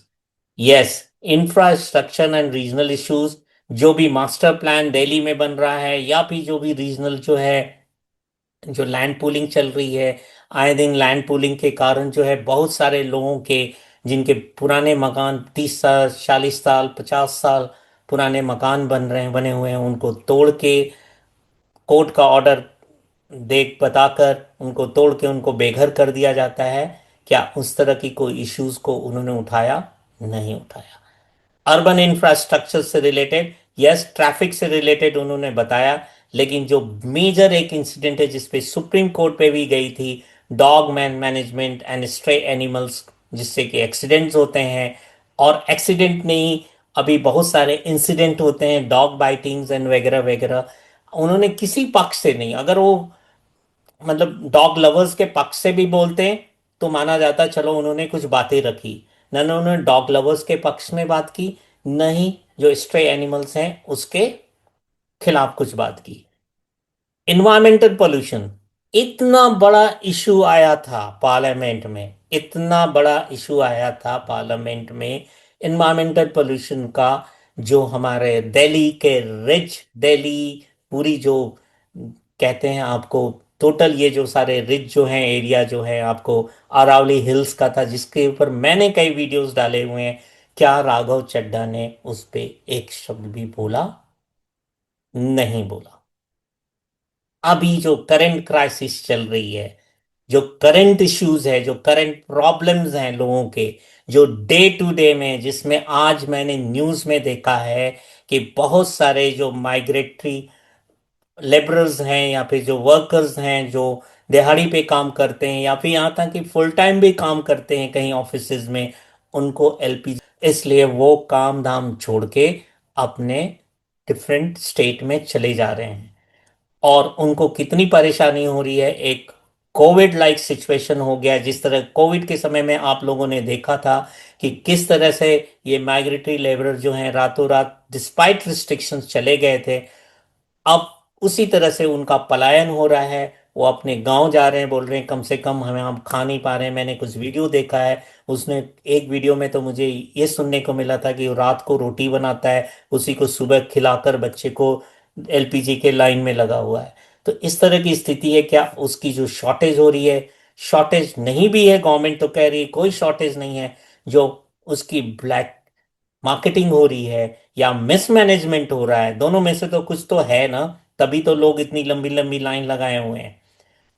yes, infrastructure and regional issues. जो भी मास्टर प्लान दिल्ली में बन रहा है, या फिर जो भी रीजनल जो है, जो लैंड पूलिंग चल रही है, आए दिन लैंड पूलिंग के कारण जो है बहुत सारे लोगों के, जिनके पुराने मकान 30 साल 40 साल 50 साल पुराने मकान बने हुए हैं, उनको तोड़ के कोर्ट का ऑर्डर देख बताकर उनको तोड़ के उनको बेघर कर दिया जाता है. क्या उस तरह की कोई इश्यूज को उन्होंने उठाया? नहीं उठाया. अर्बन इंफ्रास्ट्रक्चर से रिलेटेड, यस, ट्रैफिक से रिलेटेड उन्होंने बताया. लेकिन जो मेजर एक इंसिडेंट है जिसपे सुप्रीम कोर्ट पे भी गई थी, dog management and stray animals, जिससे कि एक्सीडेंट्स होते हैं. और एक्सीडेंट नहीं, अभी बहुत सारे इंसिडेंट होते हैं, डॉग बाइटिंग्स एंड वगैरह वगैरह. उन्होंने किसी पक्ष से नहीं, अगर वो मतलब डॉग लवर्स के पक्ष से भी बोलते हैं तो माना जाता, चलो उन्होंने कुछ बातें रखी. न उन्होंने डॉग लवर्स के पक्ष में बात की, न ही जो स्ट्रे एनिमल्स हैं उसके खिलाफ कुछ बात की. इन्वायरमेंटल पोल्यूशन, इतना बड़ा इशू आया था पार्लियामेंट में, इतना बड़ा इशू आया था पार्लियामेंट में इन्वायरमेंटल पोल्यूशन का. जो हमारे दिल्ली के रिच दिल्ली, पूरी जो कहते हैं आपको, टोटल ये जो सारे रिच जो हैं एरिया जो है आपको, अरावली हिल्स का था, जिसके ऊपर मैंने कई वीडियोस डाले हुए हैं. क्या राघव चड्ढा ने उस पे एक शब्द भी बोला? नहीं बोला. अभी जो करंट क्राइसिस चल रही है, जो करंट इश्यूज है, जो करंट प्रॉब्लम्स हैं लोगों के, जो डे टू डे में, जिसमें आज मैंने न्यूज में देखा है कि बहुत सारे जो माइग्रेटरी लेबरर्स हैं या फिर जो वर्कर्स हैं जो दिहाड़ी पे काम करते हैं, या फिर यहाँ तक कि फुल टाइम भी काम करते हैं कहीं ऑफिसेज में, उनको LPG, इसलिए वो काम धाम छोड़ के अपने डिफरेंट स्टेट में चले जा रहे हैं. और उनको कितनी परेशानी हो रही है, एक कोविड लाइक सिचुएशन हो गया. जिस तरह कोविड के समय में आप लोगों ने देखा था कि किस तरह से ये माइग्रेटरी लेबर जो हैं रातों रात डिस्पाइट रिस्ट्रिक्शंस चले गए थे. अब उसी तरह से उनका पलायन हो रहा है। वो अपने गांव जा रहे हैं, बोल रहे हैं कम से कम हमें, हम खा नहीं पा रहे हैं। मैंने कुछ वीडियो देखा है, उसने एक वीडियो में तो मुझे ये सुनने को मिला था कि वो रात को रोटी बनाता है, उसी को सुबह खिलाकर बच्चे को एलपीजी के लाइन में लगा हुआ है। तो इस तरह की स्थिति है। क्या उसकी जो शॉर्टेज हो रही है, शॉर्टेज नहीं भी है, गवर्नमेंट तो कह रही है कोई शॉर्टेज नहीं है, जो उसकी ब्लैक मार्केटिंग हो रही है या मिसमैनेजमेंट हो रहा है, दोनों में से तो कुछ तो है ना। तभी तो लोग इतनी लंबी लंबी लाइन लगाए हुए हैं।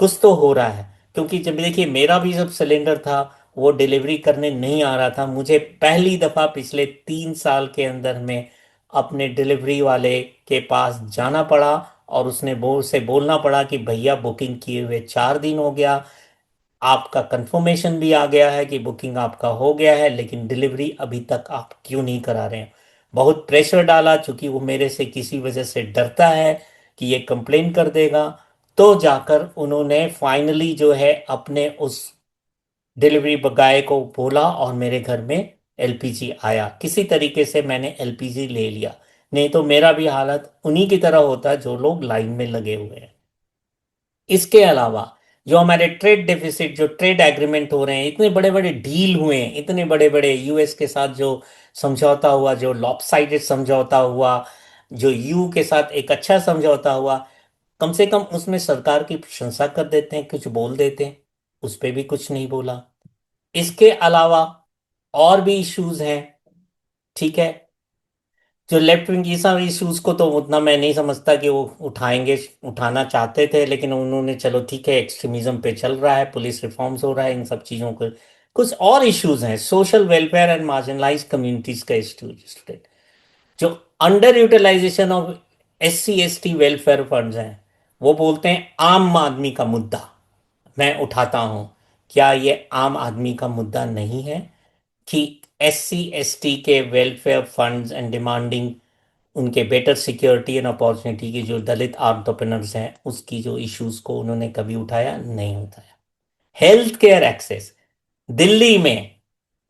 कुछ तो हो रहा है। क्योंकि जब देखिए, मेरा भी जब सिलेंडर था, वो डिलीवरी करने नहीं आ रहा था, मुझे पहली दफा पिछले 3 साल के अंदर में अपने डिलीवरी वाले के पास जाना पड़ा, और उसने से बोलना पड़ा कि भैया बुकिंग किए हुए 4 दिन हो गया, आपका कंफर्मेशन भी आ गया है कि बुकिंग आपका हो गया है, लेकिन डिलीवरी अभी तक आप क्यों नहीं करा रहे हैं। बहुत प्रेशर डाला, चूंकि वो मेरे से किसी वजह से डरता है कि ये कंप्लेन कर देगा। तो जाकर उन्होंने फाइनली जो है अपने उस डिलीवरी गाय को बोला, और मेरे घर में एलपीजी आया। किसी तरीके से मैंने एलपीजी ले लिया, नहीं तो मेरा भी हालत उन्हीं की तरह होता जो लोग लाइन में लगे हुए हैं। इसके अलावा जो हमारे ट्रेड डेफिसिट, जो ट्रेड एग्रीमेंट हो रहे हैं, इतने बड़े बड़े डील हुए हैं, इतने बड़े बड़े यूएस के साथ जो समझौता हुआ, जो लॉपसाइडेड समझौता हुआ, जो यू के साथ एक अच्छा समझौता हुआ, कम से कम उसमें सरकार की प्रशंसा कर देते हैं, कुछ बोल देते हैं। उस पे भी कुछ नहीं बोला। इसके अलावा और भी इश्यूज हैं, ठीक है। जो लेफ्ट विंग ये सब इश्यूज को तो उतना मैं नहीं समझता कि वो उठाएंगे, उठाना चाहते थे, लेकिन उन्होंने चलो ठीक है, एक्सट्रीमिज्म पे चल रहा है, पुलिस रिफॉर्म्स हो रहा है, इन सब चीजों को। कुछ और इश्यूज हैं, social welfare and marginalised communities का स्टूडेंट, जो under utilisation of SC ST welfare funds हैं। वो बोलते हैं आम आदमी का मुद्दा मैं उठाता हूं। क्या ये आम आदमी का मुद्दा नहीं है कि SC ST के वेलफेयर फंड्स एंड डिमांडिंग उनके बेटर सिक्योरिटी एंड अपॉर्चुनिटी की, जो दलित एंटरप्रेन्योर्स हैं, उसकी जो इश्यूज को उन्होंने कभी उठाया नहीं उठाया। हेल्थ केयर एक्सेस, दिल्ली में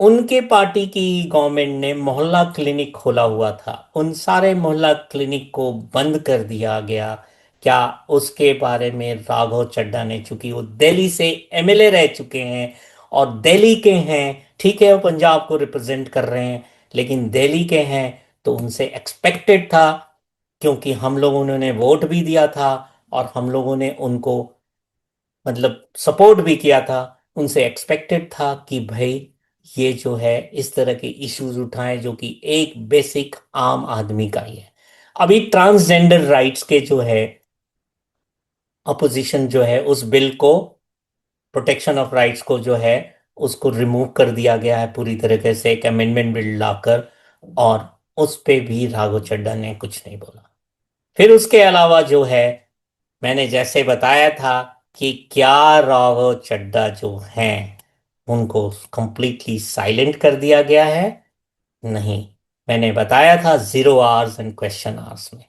उनके पार्टी की गवर्नमेंट ने मोहल्ला क्लिनिक खोला हुआ था, उन सारे मोहल्ला क्लिनिक को बंद कर दिया गया। क्या उसके बारे में राघव चड्ढा ने, चूंकि वो दिल्ली से MLA रह चुके हैं और दिल्ली के हैं, ठीक है, वो पंजाब को रिप्रेजेंट कर रहे हैं, लेकिन दिल्ली के हैं, तो उनसे एक्सपेक्टेड था, क्योंकि हम लोगों ने उन्हें वोट भी दिया था और हम लोगों ने उनको मतलब सपोर्ट भी किया था, उनसे एक्सपेक्टेड था कि भाई ये जो है इस तरह के इश्यूज उठाएं जो कि एक बेसिक आम आदमी का ही है। अभी ट्रांसजेंडर राइट्स के जो है अपोजिशन जो है, उस बिल को, प्रोटेक्शन ऑफ राइट्स को जो है, उसको रिमूव कर दिया गया है पूरी तरीके से, एक अमेंडमेंट बिल लाकर, और उस पे भी राघव चड्ढा ने कुछ नहीं बोला। फिर उसके अलावा जो है, मैंने जैसे बताया था कि क्या राघव चड्ढा जो हैं उनको कंप्लीटली साइलेंट कर दिया गया है? नहीं। मैंने बताया था 0 आवर्स एंड क्वेश्चन आवर्स में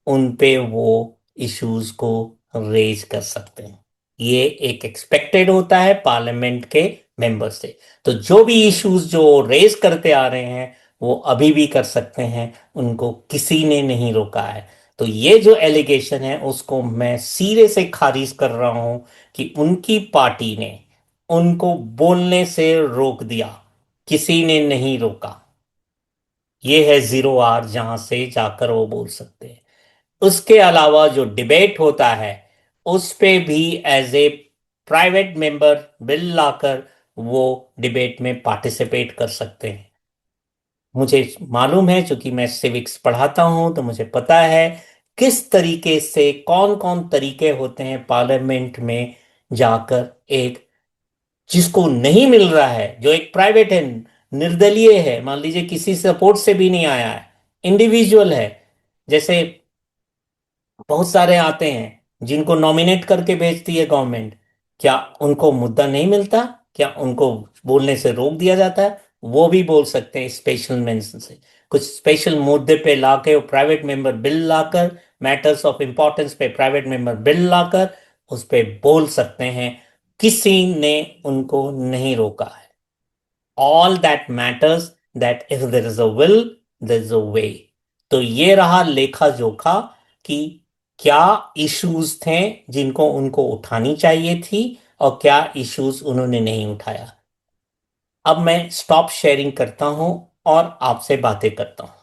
उन पे वो इश्यूज को रेज कर सकते हैं। ये एक एक्सपेक्टेड होता है पार्लियामेंट के मेंबर से। तो जो भी इश्यूज जो रेज करते आ रहे हैं, वो अभी भी कर सकते हैं, उनको किसी ने नहीं रोका है। तो ये जो एलिगेशन है, उसको मैं सिरे से खारिज कर रहा हूं कि उनकी पार्टी ने उनको बोलने से रोक दिया, किसी ने नहीं रोका। ये है 0 आवर जहां से जाकर वो बोल सकते हैं। उसके अलावा जो डिबेट होता है, उस पे भी as a private member bill लाकर वो डिबेट में पार्टिसिपेट कर सकते हैं। मुझे मालूम है, क्योंकि मैं सिविक्स पढ़ाता हूं, तो मुझे पता है किस तरीके से, कौन कौन तरीके होते हैं पार्लियामेंट में जाकर, एक जिसको नहीं मिल रहा है, जो एक प्राइवेट है, निर्दलीय है, मान लीजिए किसी सपोर्ट से भी नहीं आया है, इंडिविजुअल है, जैसे बहुत सारे आते हैं जिनको नॉमिनेट करके भेजती है गवर्नमेंट, क्या उनको मुद्दा नहीं मिलता? क्या उनको बोलने से रोक दिया जाता है? वो भी बोल सकते हैं स्पेशल मेंशन से, कुछ स्पेशल मुद्दे पे लाके, वो private member bill locker, matters of importance पे प्राइवेट मेंबर बिल लाकर उस पे बोल सकते हैं। किसी ने उनको नहीं रोका है। All that matters that if there is a will, there is a way. तो ये रहा लेखा जोखा कि क्या इश्यूज थे जिनको उनको उठानी चाहिए थी, और क्या इश्यूज उन्होंने नहीं उठाया। अब मैं स्टॉप शेयरिंग करता हूं और आपसे बातें करता हूं।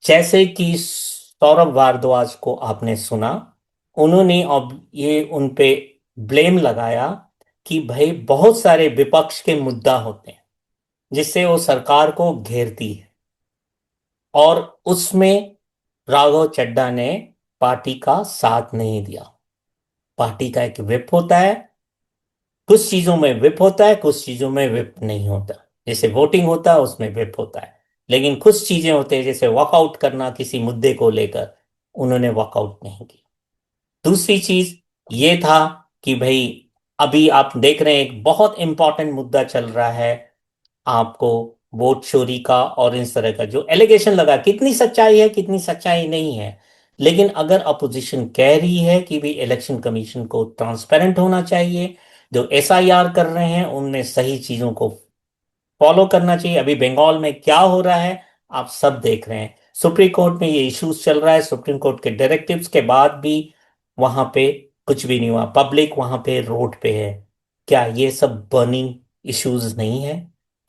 जैसे कि सौरभ भारद्वाज को आपने सुना, उन्होंने अब ये उन पे ब्लेम लगाया कि भाई बहुत सारे विपक्ष के मुद्दा होते हैं जिससे वो सरकार को घेरती है, और उसमें राघव चड्ढा ने पार्टी का साथ नहीं दिया। पार्टी का एक विप होता है, कुछ चीजों में विप होता है, कुछ चीजों में विप नहीं होता। जैसे वोटिंग होता है उसमें विप होता है, लेकिन कुछ चीजें होते हैं जैसे वॉकआउट करना किसी मुद्दे को लेकर, उन्होंने वॉकआउट नहीं किया। दूसरी चीज ये था कि भाई अभी आप देख रहे हैं एक बहुत इंपॉर्टेंट मुद्दा चल रहा है आपको, वोट चोरी का, और इस तरह का जो एलिगेशन लगा, कितनी सच्चाई है कितनी सच्चाई नहीं है। लेकिन अगर अपोजिशन कह रही है कि भी इलेक्शन कमीशन को ट्रांसपेरेंट होना चाहिए, जो एसआईआर कर रहे हैं उनमें सही चीजों को फॉलो करना चाहिए। अभी बंगाल में क्या हो रहा है आप सब देख रहे हैं, सुप्रीम कोर्ट में ये इश्यूज चल रहा है, सुप्रीम कोर्ट के डायरेक्टिव्स के बाद भी वहां पे कुछ भी नहीं हुआ, पब्लिक वहां पे रोड पे है। क्या ये सब बर्निंग इश्यूज नहीं है?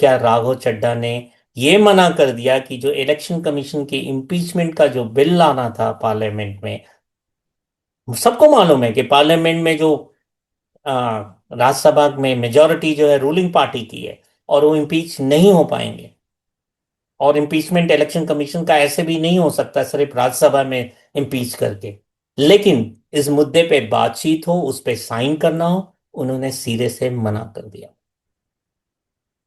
क्या राघव चड्ढा ने ये मना कर दिया कि जो इलेक्शन कमीशन के इम्पीचमेंट का जो बिल लाना था पार्लियामेंट में, सबको मालूम है कि पार्लियामेंट में जो राज्यसभा में मेजोरिटी जो है रूलिंग पार्टी की है, और वो इम्पीच नहीं हो पाएंगे। और इम्पीचमेंट इलेक्शन कमीशन का ऐसे भी नहीं हो सकता सिर्फ राज्यसभा में इम्पीच करके। लेकिन इस मुद्दे पे बातचीत हो, उस पे साइन करना हो, उन्होंने सिरे से मना कर दिया।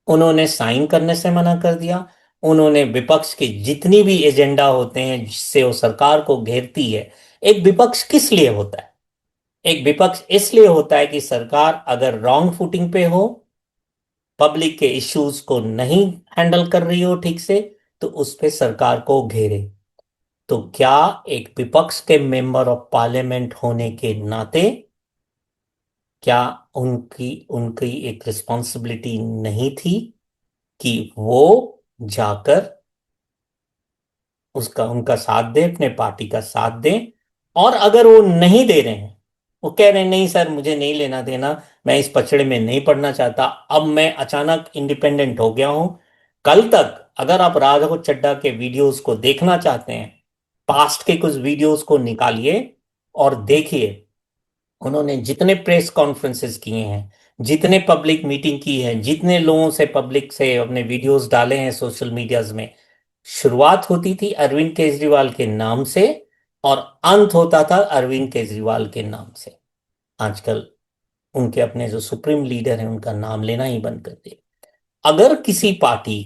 उन्होंने साइन करने से मना कर दिया। उन्होंने विपक्ष के जितनी भी एजेंडा होते हैं जिससे वो सरकार को घेरती है, एक विपक्ष किस लिए होता है? एक विपक्ष इसलिए होता है कि सरकार अगर रॉन्ग फुटिंग पे हो, पब्लिक के इश्यूज को नहीं हैंडल कर रही हो ठीक से, तो उस पे सरकार को घेरे। तो क्या एक विपक्ष के मेंबर ऑफ पार्लियामेंट होने के नाते, क्या उनकी उनकी एक रिस्पॉन्सिबिलिटी नहीं थी कि वो जाकर उसका उनका साथ दे, अपने पार्टी का साथ दे? और अगर वो नहीं दे रहे हैं, वो कह रहे हैं नहीं सर मुझे नहीं लेना देना, मैं इस पचड़े में नहीं पड़ना चाहता, अब मैं अचानक इंडिपेंडेंट हो गया हूं। कल तक अगर आप राघव चड्ढा के वीडियोस को देखना चाहते हैं, पास्ट के कुछ वीडियोस को निकालिए और देखिए, उन्होंने जितने प्रेस कॉन्फ्रेंसेस किए हैं, जितने पब्लिक मीटिंग की है, जितने लोगों से पब्लिक से अपने वीडियोस डाले हैं सोशल मीडियाज में, शुरुआत होती थी अरविंद केजरीवाल के नाम से और अंत होता था अरविंद केजरीवाल के नाम से। आजकल उनके अपने जो सुप्रीम लीडर हैं उनका नाम लेना ही बंद कर दिया। अगर किसी पार्टी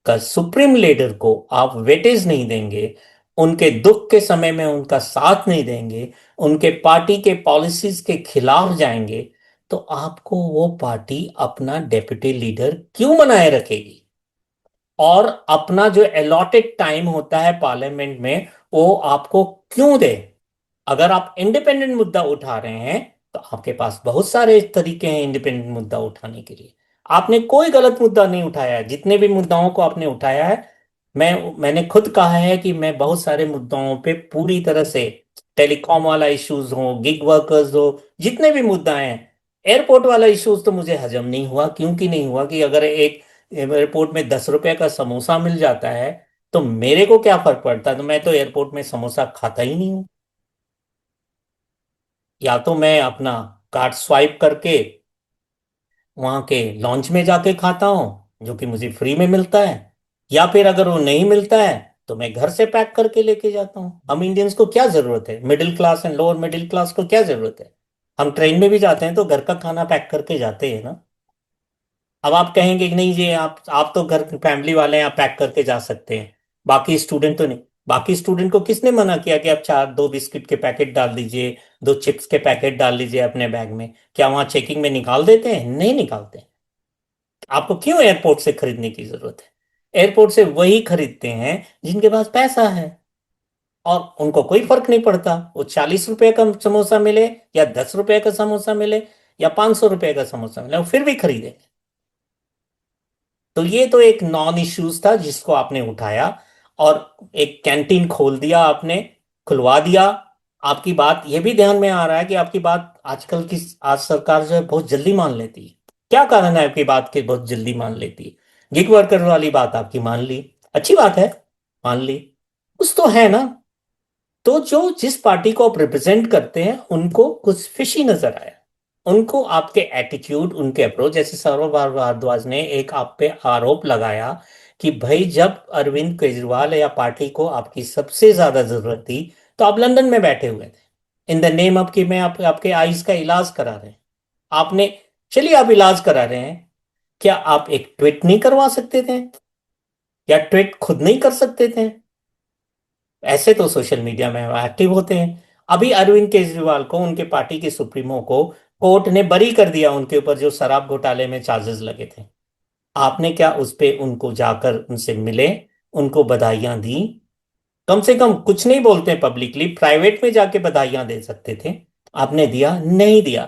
का सुप्रीम लीडर को आप वेटेज नहीं देंगे, उनके दुख के समय में उनका साथ नहीं देंगे, उनके पार्टी के पॉलिसीज के खिलाफ जाएंगे, तो आपको वो पार्टी अपना डेप्यूटी लीडर क्यों बनाए रखेगी? और अपना जो अलॉटेड टाइम होता है पार्लियामेंट में वो आपको क्यों दे? अगर आप इंडिपेंडेंट मुद्दा उठा रहे हैं तो आपके पास बहुत सारे तरीके हैं इंडिपेंडेंट मुद्दा उठाने के लिए। आपने कोई गलत मुद्दा नहीं उठाया है, जितने भी मुद्दाओं को आपने उठाया है, मैंने खुद कहा है कि मैं बहुत सारे मुद्दाओं पे पूरी तरह से, टेलीकॉम वाला इश्यूज हो, गिग वर्कर्स हो, जितने भी मुद्दा हैं, एयरपोर्ट वाला इश्यूज तो मुझे हजम नहीं हुआ। क्योंकि नहीं हुआ कि अगर एक एयरपोर्ट में 10 रुपए का समोसा मिल जाता है तो मेरे को क्या फर्क पड़ता है? तो मैं तो एयरपोर्ट में समोसा खाता ही नहीं हूं। या तो मैं अपना कार्ड स्वाइप करके वहां के लॉन्च में जाके खाता हूँ जो कि मुझे फ्री में मिलता है, या फिर अगर वो नहीं मिलता है तो मैं घर से पैक करके लेके जाता हूँ। हम इंडियंस को क्या जरूरत है, middle class and lower middle class को क्या जरूरत है? हम ट्रेन में भी जाते हैं तो घर का खाना पैक करके जाते हैं ना। अब आप कहेंगे कि नहीं जी आप तो घर फैमिली वाले हैं, आप पैक करके जा सकते हैं, बाकी स्टूडेंट तो नहीं। बाकी स्टूडेंट को किसने मना किया कि आप चार दो बिस्किट के पैकेट डाल दीजिए, दो चिप्स के पैकेट डाल दीजिए अपने बैग में? क्या वहां चेकिंग में निकाल देते हैं? नहीं निकालते। आपको क्यों एयरपोर्ट से खरीदने की जरूरत है? एयरपोर्ट से वही खरीदते हैं जिनके पास पैसा है, और उनको कोई फर्क नहीं पड़ता वो 40 रुपए का समोसा मिले या 10 रुपए का समोसा मिले या 500 रुपए का समोसा मिले, वो फिर भी खरीदे। तो ये तो एक नॉन इश्यूज था जिसको आपने उठाया, और एक कैंटीन खोल दिया आपने, खुलवा दिया। आपकी बात ये भी ध्यान में आ रहा है कि आपकी बात आजकल की आज सरकार जो है बहुत जल्दी मान लेती है। क्या कारण है आपकी बात के बहुत जल्दी मान लेती है? गिग वर्कर वाली बात आपकी मान ली, अच्छी बात है, मान ली। कुछ तो है ना। तो जो जिस पार्टी को आप रिप्रेजेंट करते हैं उनको कुछ फिशी नजर आया, उनको आपके एटीट्यूड, उनके अप्रोच, जैसे सौरभ भारद्वाज ने एक आप पे आरोप लगाया कि भाई जब अरविंद केजरीवाल या पार्टी को आपकी सबसे ज्यादा जरूरत थी तो आप लंदन में बैठे हुए थे इन द नेम ऑफ कि मैं आपके आईज का इलाज करा रहे हैं। आपने, चलिए आप इलाज करा रहे हैं, क्या आप एक ट्वीट नहीं करवा सकते थे? या ट्वीट खुद नहीं कर सकते थे? ऐसे तो सोशल मीडिया में एक्टिव होते हैं। अभी अरविंद केजरीवाल को, उनके पार्टी के सुप्रीमो को कोर्ट ने बरी कर दिया उनके ऊपर जो शराब घोटाले में चार्जेस लगे थे। आपने क्या उस पे उनको जाकर उनसे मिले, उनको बधाइयां दी? कम से कम कुछ नहीं बोलते पब्लिकली, प्राइवेट में जाके बधाइयां दे सकते थे। आपने दिया नहीं दिया?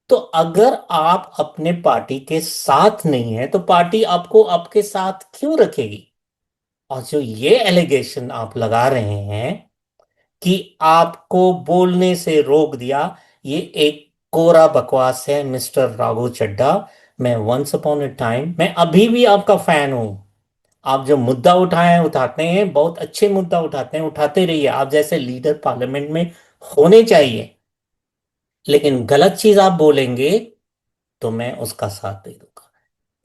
तो अगर आप अपने पार्टी के साथ नहीं है तो पार्टी आपको आपके साथ क्यों रखेगी? और जो ये एलिगेशन आप लगा रहे हैं कि आपको बोलने से रोक दिया, ये एक कोरा बकवास है मिस्टर राघव चड्ढा। मैं वंस अपॉन ए टाइम, मैं अभी भी आपका फैन हूं। आप जो मुद्दा उठाए हैं, उठाते हैं, बहुत अच्छे मुद्दा उठाते हैं, उठाते रहिए, आप जैसे लीडर पार्लियामेंट में होने चाहिए। लेकिन गलत चीज आप बोलेंगे तो मैं उसका साथ दे दूंगा।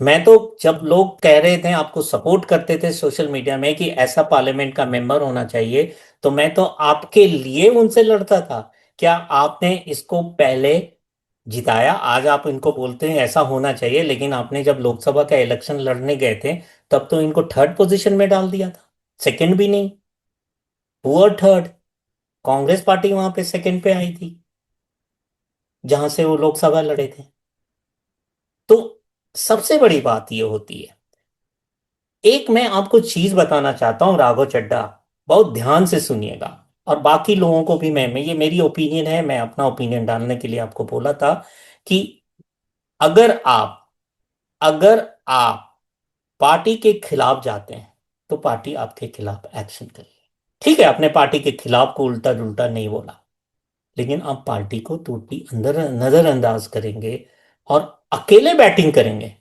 मैं तो, जब लोग कह रहे थे, आपको सपोर्ट करते थे सोशल मीडिया में कि ऐसा पार्लियामेंट का मेंबर होना चाहिए, तो मैं तो आपके लिए उनसे लड़ता था। क्या आपने इसको पहले जिताया? आज आप इनको बोलते हैं ऐसा होना चाहिए, लेकिन आपने जब लोकसभा का इलेक्शन लड़ने गए थे तब तो इनको थर्ड पोजीशन में डाल दिया था, सेकंड भी नहीं, पुअर थर्ड। कांग्रेस पार्टी वहां पे सेकंड पे आई थी जहां से वो लोकसभा लड़े थे। तो सबसे बड़ी बात ये होती है, एक मैं आपको चीज बताना चाहता हूं राघव चड्ढा, बहुत ध्यान से सुनिएगा। और बाकी लोगों को भी मैं ये मेरी ओपिनियन है, मैं अपना ओपिनियन डालने के लिए आपको बोला था कि अगर आप अगर आप पार्टी के खिलाफ जाते हैं तो पार्टी आपके खिलाफ एक्शन करेगी। ठीक है, अपने पार्टी के खिलाफ को उल्टा उल्टा नहीं बोला, लेकिन आप पार्टी को टोटली अंदर नजरअंदाज करेंगे और अकेले बैटिंग करेंगे।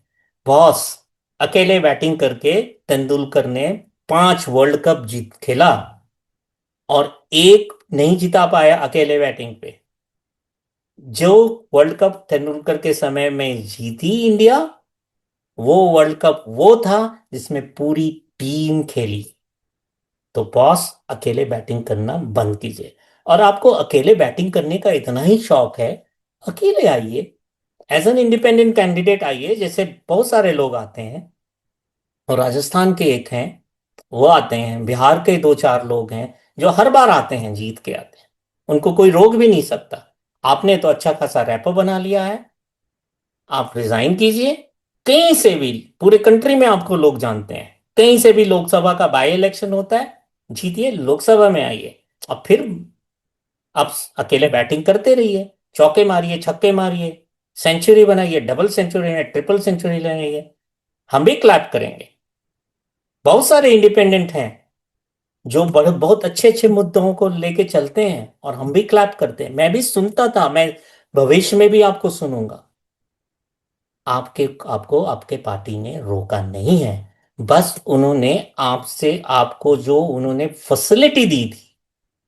बॉस, अकेले बैटिंग करके तेंदुलकर ने 5 वर्ल्ड कप जीत खेला और एक नहीं जिता पाया अकेले बैटिंग पे। जो वर्ल्ड कप तेंदुलकर के समय में जीती इंडिया, वो वर्ल्ड कप वो था जिसमें पूरी टीम खेली। तो बॉस, अकेले बैटिंग करना बंद कीजिए। और आपको अकेले बैटिंग करने का इतना ही शौक है, अकेले आइए, एज एन इंडिपेंडेंट कैंडिडेट आइए, जैसे बहुत सारे लोग आते हैं। और राजस्थान के एक हैं, वो आते हैं, बिहार के 2-4 लोग हैं जो हर बार आते हैं, जीत के आते हैं, उनको कोई रोक भी नहीं सकता। आपने तो अच्छा खासा रैपो बना लिया है, आप रिजाइन कीजिए। कहीं से भी, पूरे कंट्री में आपको लोग जानते हैं, कहीं से भी लोकसभा का बाई इलेक्शन होता है, जीतिए, लोकसभा में आइए। अब फिर आप अकेले बैटिंग करते रहिए, चौके मारिए, छक्के मारिए, सेंचुरी बनाइए, डबल सेंचुरी है, ट्रिपल सेंचुरी लगाइए, हम भी क्लैप करेंगे। बहुत सारे इंडिपेंडेंट हैं जो बड़े बहुत अच्छे अच्छे मुद्दों को लेके चलते हैं और हम भी क्लैप करते हैं। मैं भी सुनता था, मैं भविष्य में भी आपको सुनूंगा। आपको आपके पार्टी ने रोका नहीं है, बस उन्होंने आपसे, आपको जो उन्होंने फैसिलिटी दी थी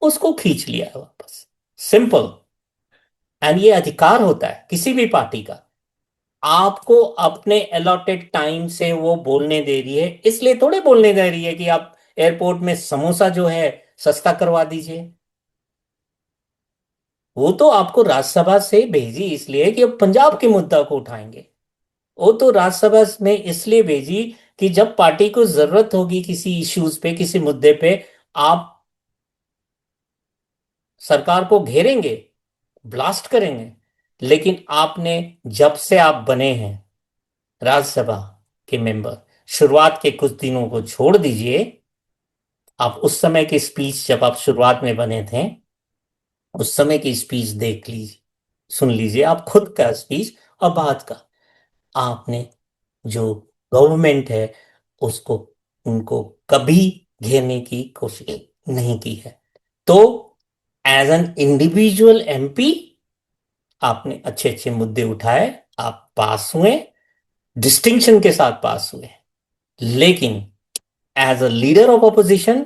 उसको खींच लिया है वापस, सिंपल। एंड ये अधिकार होता है किसी भी पार्टी का। आपको अपने अलॉटेड टाइम से वो बोलने दे रही है, इसलिए थोड़े बोलने दे रही है कि आप एयरपोर्ट में समोसा जो है सस्ता करवा दीजिए। वो तो आपको राज्यसभा से भेजी इसलिए कि अब पंजाब के मुद्दा को उठाएंगे। वो तो राज्यसभा में इसलिए भेजी कि जब पार्टी को जरूरत होगी किसी इश्यूज पे, किसी मुद्दे पे, आप सरकार को घेरेंगे, ब्लास्ट करेंगे। लेकिन आपने, जब से आप बने हैं राज्यसभा के मेंबर, शुरुआत के कुछ दिनों को छोड़ दीजिए, आप उस समय की स्पीच, जब आप शुरुआत में बने थे उस समय की स्पीच देख लीजिए, सुन लीजिए, आप खुद का स्पीच और बाद का। आपने जो गवर्नमेंट है उसको, उनको कभी घेरने की कोशिश नहीं की है। तो एज एन इंडिविजुअल एमपी आपने अच्छे अच्छे मुद्दे उठाए, आप पास हुए, डिस्टिंक्शन के साथ पास हुए। लेकिन as a leader of opposition,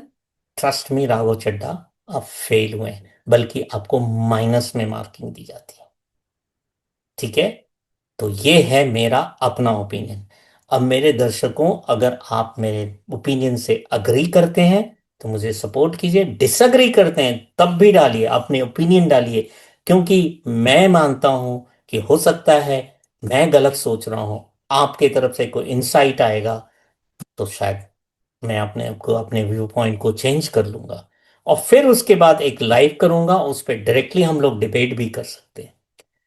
trust me Raghav Chadha, आप फेल हुए, बल्कि आपको माइनस में मार्किंग दी जाती है। ठीक है, तो ये है मेरा अपना ओपिनियन। अब मेरे दर्शकों, अगर आप मेरे ओपिनियन से अग्री करते हैं तो मुझे सपोर्ट कीजिए, डिसअग्री करते हैं तब भी डालिए, अपने ओपिनियन डालिए। क्योंकि मैं मानता हूं कि हो सकता है मैं गलत सोच रहा हूं, आपके तरफ से कोई इंसाइट आएगा तो शायद मैं अपने आप को, अपने व्यू पॉइंट को चेंज कर लूंगा, और फिर उसके बाद एक लाइव करूंगा, उस पर डायरेक्टली हम लोग डिबेट भी कर सकते हैं।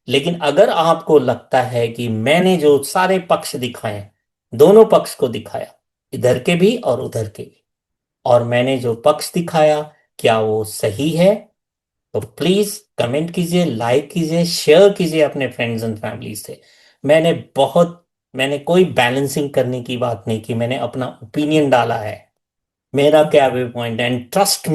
लेकिन अगर आपको लगता है कि मैंने जो सारे पक्ष दिखाए, दोनों पक्ष को दिखाया, इधर के भी और उधर के भी, और मैंने जो पक्ष दिखाया क्या वो सही है, तो प्लीज कमेंट कीजिए, लाइक कीजिए, शेयर कीजिए अपने फ्रेंड्स एंड फैमिली से। मैंने बहुत मैंने कोई बैलेंसिंग करने की बात नहीं की, मैंने अपना ओपिनियन डाला है, मेरा क्या view point. And trust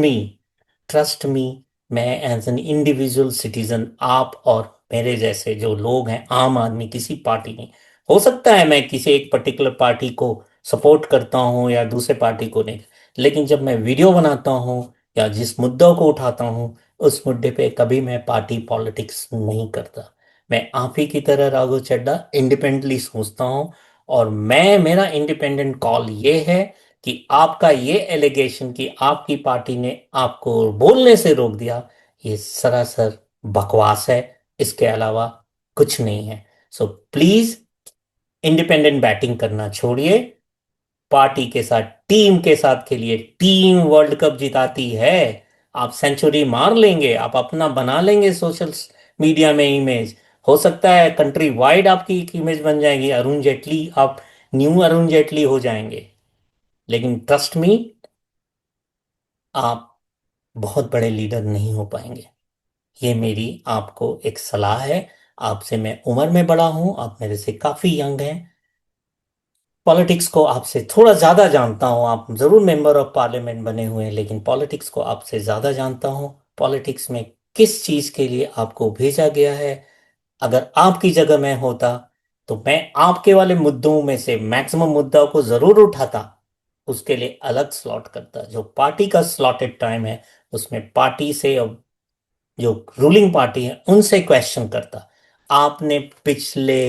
me, मैं एज एन इंडिविजुअल सिटीजन, आप और मेरे जैसे जो लोग हैं, आम आदमी, किसी पार्टी नहीं, हो सकता है मैं किसी एक पर्टिकुलर पार्टी को सपोर्ट करता हूं या दूसरे पार्टी को नहीं, लेकिन जब मैं वीडियो बनाता हूं या जिस मुद्दों को उठाता हूं, उस मुद्दे पे कभी मैं पार्टी पॉलिटिक्स नहीं करता। मैं आप ही की तरह राघव चड्ढा इंडिपेंडेंटली सोचता हूं, और मेरा इंडिपेंडेंट कॉल ये है कि आपका ये एलिगेशन कि आपकी पार्टी ने आपको बोलने से रोक दिया, ये सरासर बकवास है, इसके अलावा कुछ नहीं है। सो प्लीज इंडिपेंडेंट बैटिंग करना छोड़िए, पार्टी के साथ, टीम के साथ खेलिए। टीम वर्ल्ड कप जिताती है। आप सेंचुरी मार लेंगे, आप अपना बना लेंगे सोशल मीडिया में इमेज, हो सकता है कंट्री वाइड आपकी एक इमेज बन जाएगी, अरुण जेटली, आप न्यू अरुण जेटली हो जाएंगे। लेकिन ट्रस्ट मी, आप बहुत बड़े लीडर नहीं हो पाएंगे। ये मेरी आपको एक सलाह है। आपसे मैं उम्र में बड़ा हूं, आप मेरे से काफी यंग हैं, पॉलिटिक्स को आपसे थोड़ा ज्यादा जानता हूं, आप जरूर मेंबर ऑफ पार्लियामेंट बने हुए हैं, लेकिन पॉलिटिक्स को आपसे ज्यादा जानता हूं। पॉलिटिक्स में किस चीज के लिए आपको भेजा गया है, अगर आपकी जगह मैं होता तो मैं आपके वाले मुद्दों में से मैक्सिमम मुद्दों को जरूर उठाता, उसके लिए अलग स्लॉट करता। जो पार्टी का स्लॉटेड टाइम है उसमें पार्टी से, जो रूलिंग पार्टी है उनसे क्वेश्चन करता। आपने पिछले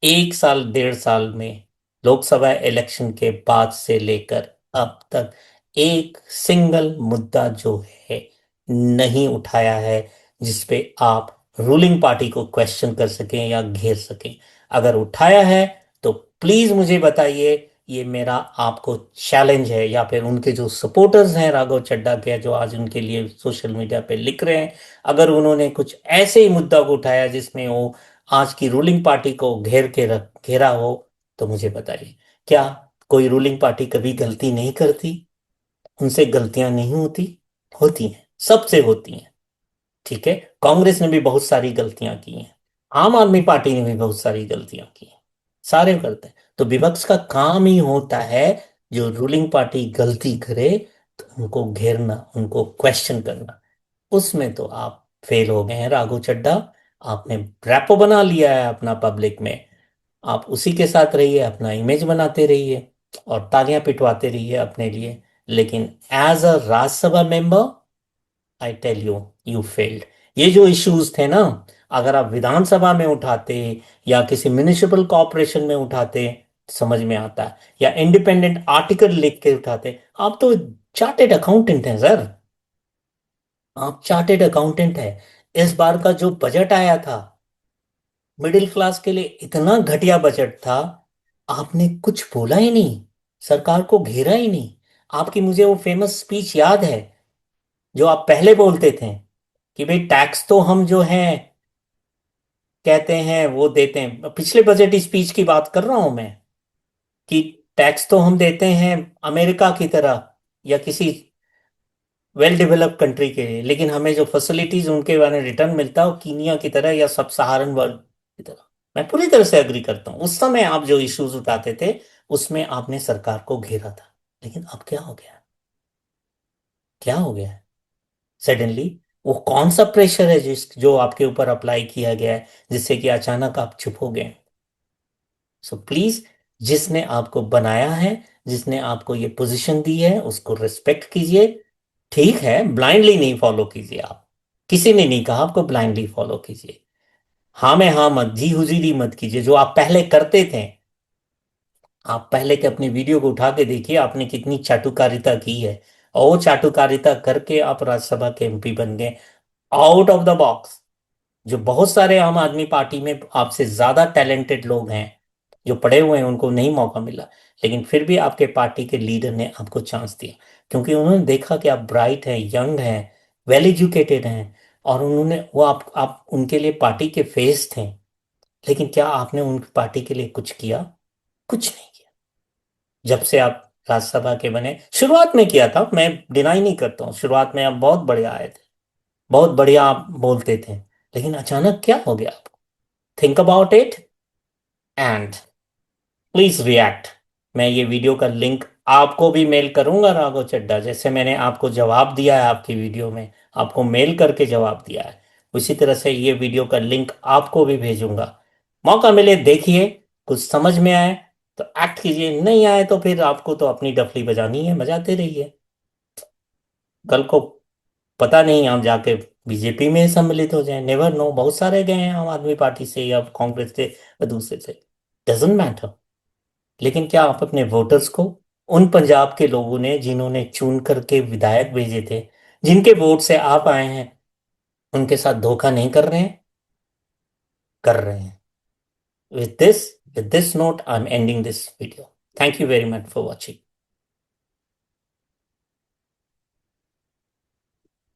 1 साल 1.5 साल में, लोकसभा इलेक्शन के बाद से लेकर अब तक, एक सिंगल मुद्दा जो है नहीं उठाया है जिसपे आप रूलिंग पार्टी को क्वेश्चन कर सकें या घेर सकें। अगर उठाया है तो प्लीज मुझे बताइए, ये मेरा आपको चैलेंज है। या फिर उनके जो सपोर्टर्स हैं राघव चड्ढा के, जो आज उनके लिए सोशल मीडिया पे लिख रहे हैं, अगर उन्होंने कुछ ऐसे ही मुद्दा को उठाया जिसमें वो आज की रूलिंग पार्टी को घेरा हो, तो मुझे बताइए। क्या कोई रूलिंग पार्टी कभी गलती नहीं करती? उनसे गलतियां नहीं होती? होती हैं, सबसे होती हैं। ठीक है, कांग्रेस ने भी बहुत सारी गलतियां की हैं, आम आदमी पार्टी ने भी बहुत सारी गलतियां की हैं, सारे करते हैं। तो विपक्ष का काम ही होता है, जो रूलिंग पार्टी गलती करे तो उनको घेरना, उनको क्वेश्चन करना। उसमें तो आप फेल हो गए हैं राघव चड्ढा। आपने रैपो बना लिया है अपना पब्लिक में, आप उसी के साथ रहिए, अपना इमेज बनाते रहिए और तालियां पिटवाते रहिए अपने लिए। लेकिन as a Rajya Sabha member, I tell you, you failed. ये जो इश्यूज थे ना, अगर आप विधानसभा में उठाते या किसी म्युनिसिपल कॉरपोरेशन में उठाते तो समझ में आता है, या इंडिपेंडेंट आर्टिकल लिख के उठाते। आप तो चार्टेड अकाउंटेंट हैं सर, आप चार्टेड अकाउंटेंट हैं। इस बार का जो बजट आया था मिडिल क्लास के लिए, इतना घटिया बजट था, आपने कुछ बोला ही नहीं, सरकार को घेरा ही नहीं। आपकी मुझे वो फेमस स्पीच याद है जो आप पहले बोलते थे कि भाई टैक्स तो हम जो है कहते हैं वो देते हैं, पिछले बजट स्पीच की बात कर रहा हूं मैं, कि टैक्स तो हम देते हैं अमेरिका की तरह या किसी वेल डेवलप्ड कंट्री के लिए, लेकिन हमें जो फैसिलिटीज उनके बारे में रिटर्न मिलता है वो कीनिया की तरह या सब सहारन वर्ल्ड की तरह। मैं पूरी तरह से एग्री करता हूँ, उस समय आप जो इश्यूज उठाते थे उसमें आपने सरकार को घेरा था। लेकिन अब क्या हो गया, क्या हो गया सडनली? वो कौन सा प्रेशर है जो आपके ऊपर अप्लाई किया गया है जिससे कि अचानक आप चुप हो गए? सो प्लीज, जिसने आपको बनाया है, जिसने आपको ये पोजीशन दी है, उसको रिस्पेक्ट कीजिए। ठीक है, ब्लाइंडली नहीं फॉलो कीजिए आप। किसी ने नहीं कहा आपको ब्लाइंडली फॉलो कीजिए। हाँ में हाँ मत, जी हुजूरी मत कीजिए जो आप पहले करते थे। आप पहले के अपनी वीडियो को उठा के देखिए, आपने कितनी चाटुकारिता की है। और वो चाटुकारिता करके आप राज्यसभा के एमपी बन गए, आउट ऑफ द बॉक्स। जो बहुत सारे आम आदमी पार्टी में आपसे ज्यादा टैलेंटेड लोग हैं, जो पढ़े हुए हैं, उनको नहीं मौका मिला। लेकिन फिर भी आपके पार्टी के लीडर ने आपको चांस दिया, क्योंकि उन्होंने देखा कि आप ब्राइट हैं, यंग हैं, वेल एजुकेटेड हैं। और उन्होंने वो आप उनके लिए पार्टी के फेस थे। लेकिन क्या आपने उन पार्टी के लिए कुछ किया? कुछ नहीं किया। जब से आप राज्यसभा के बने, शुरुआत में किया था, मैं डिनाई नहीं करता हूँ, शुरुआत में आप बहुत बढ़िया आए थे, बहुत बढ़िया आप बोलते थे। लेकिन अचानक क्या हो गया आपको? Think about it and please react. मैं ये वीडियो का लिंक आपको भी मेल करूंगा, राघव चड्डा, जैसे मैंने आपको जवाब दिया है आपकी वीडियो में, आपको मेल करके जवाब दिया है, उसी तरह से ये वीडियो का लिंक आपको भी भेजूंगा। मौका मिले देखिए, कुछ समझ में आए तो एक्ट कीजिए, नहीं आए तो फिर आपको तो अपनी डफली बजानी है, बजाते रहिए। कल को पता नहीं आप जाके बीजेपी में सम्मिलित हो जाए, नेवर नो, बहुत सारे गए हैं आम आदमी पार्टी से या कांग्रेस से या दूसरे से, डजेंट मैटर। लेकिन क्या आप अपने वोटर्स को, उन पंजाब के लोगों ने जिन्होंने चुन करके विधायक भेजे थे, जिनके वोट से आप आए हैं, उनके साथ धोखा नहीं कर रहे हैं? कर रहे हैं। With this, with this note, I'm ending this video. Thank you very much for watching.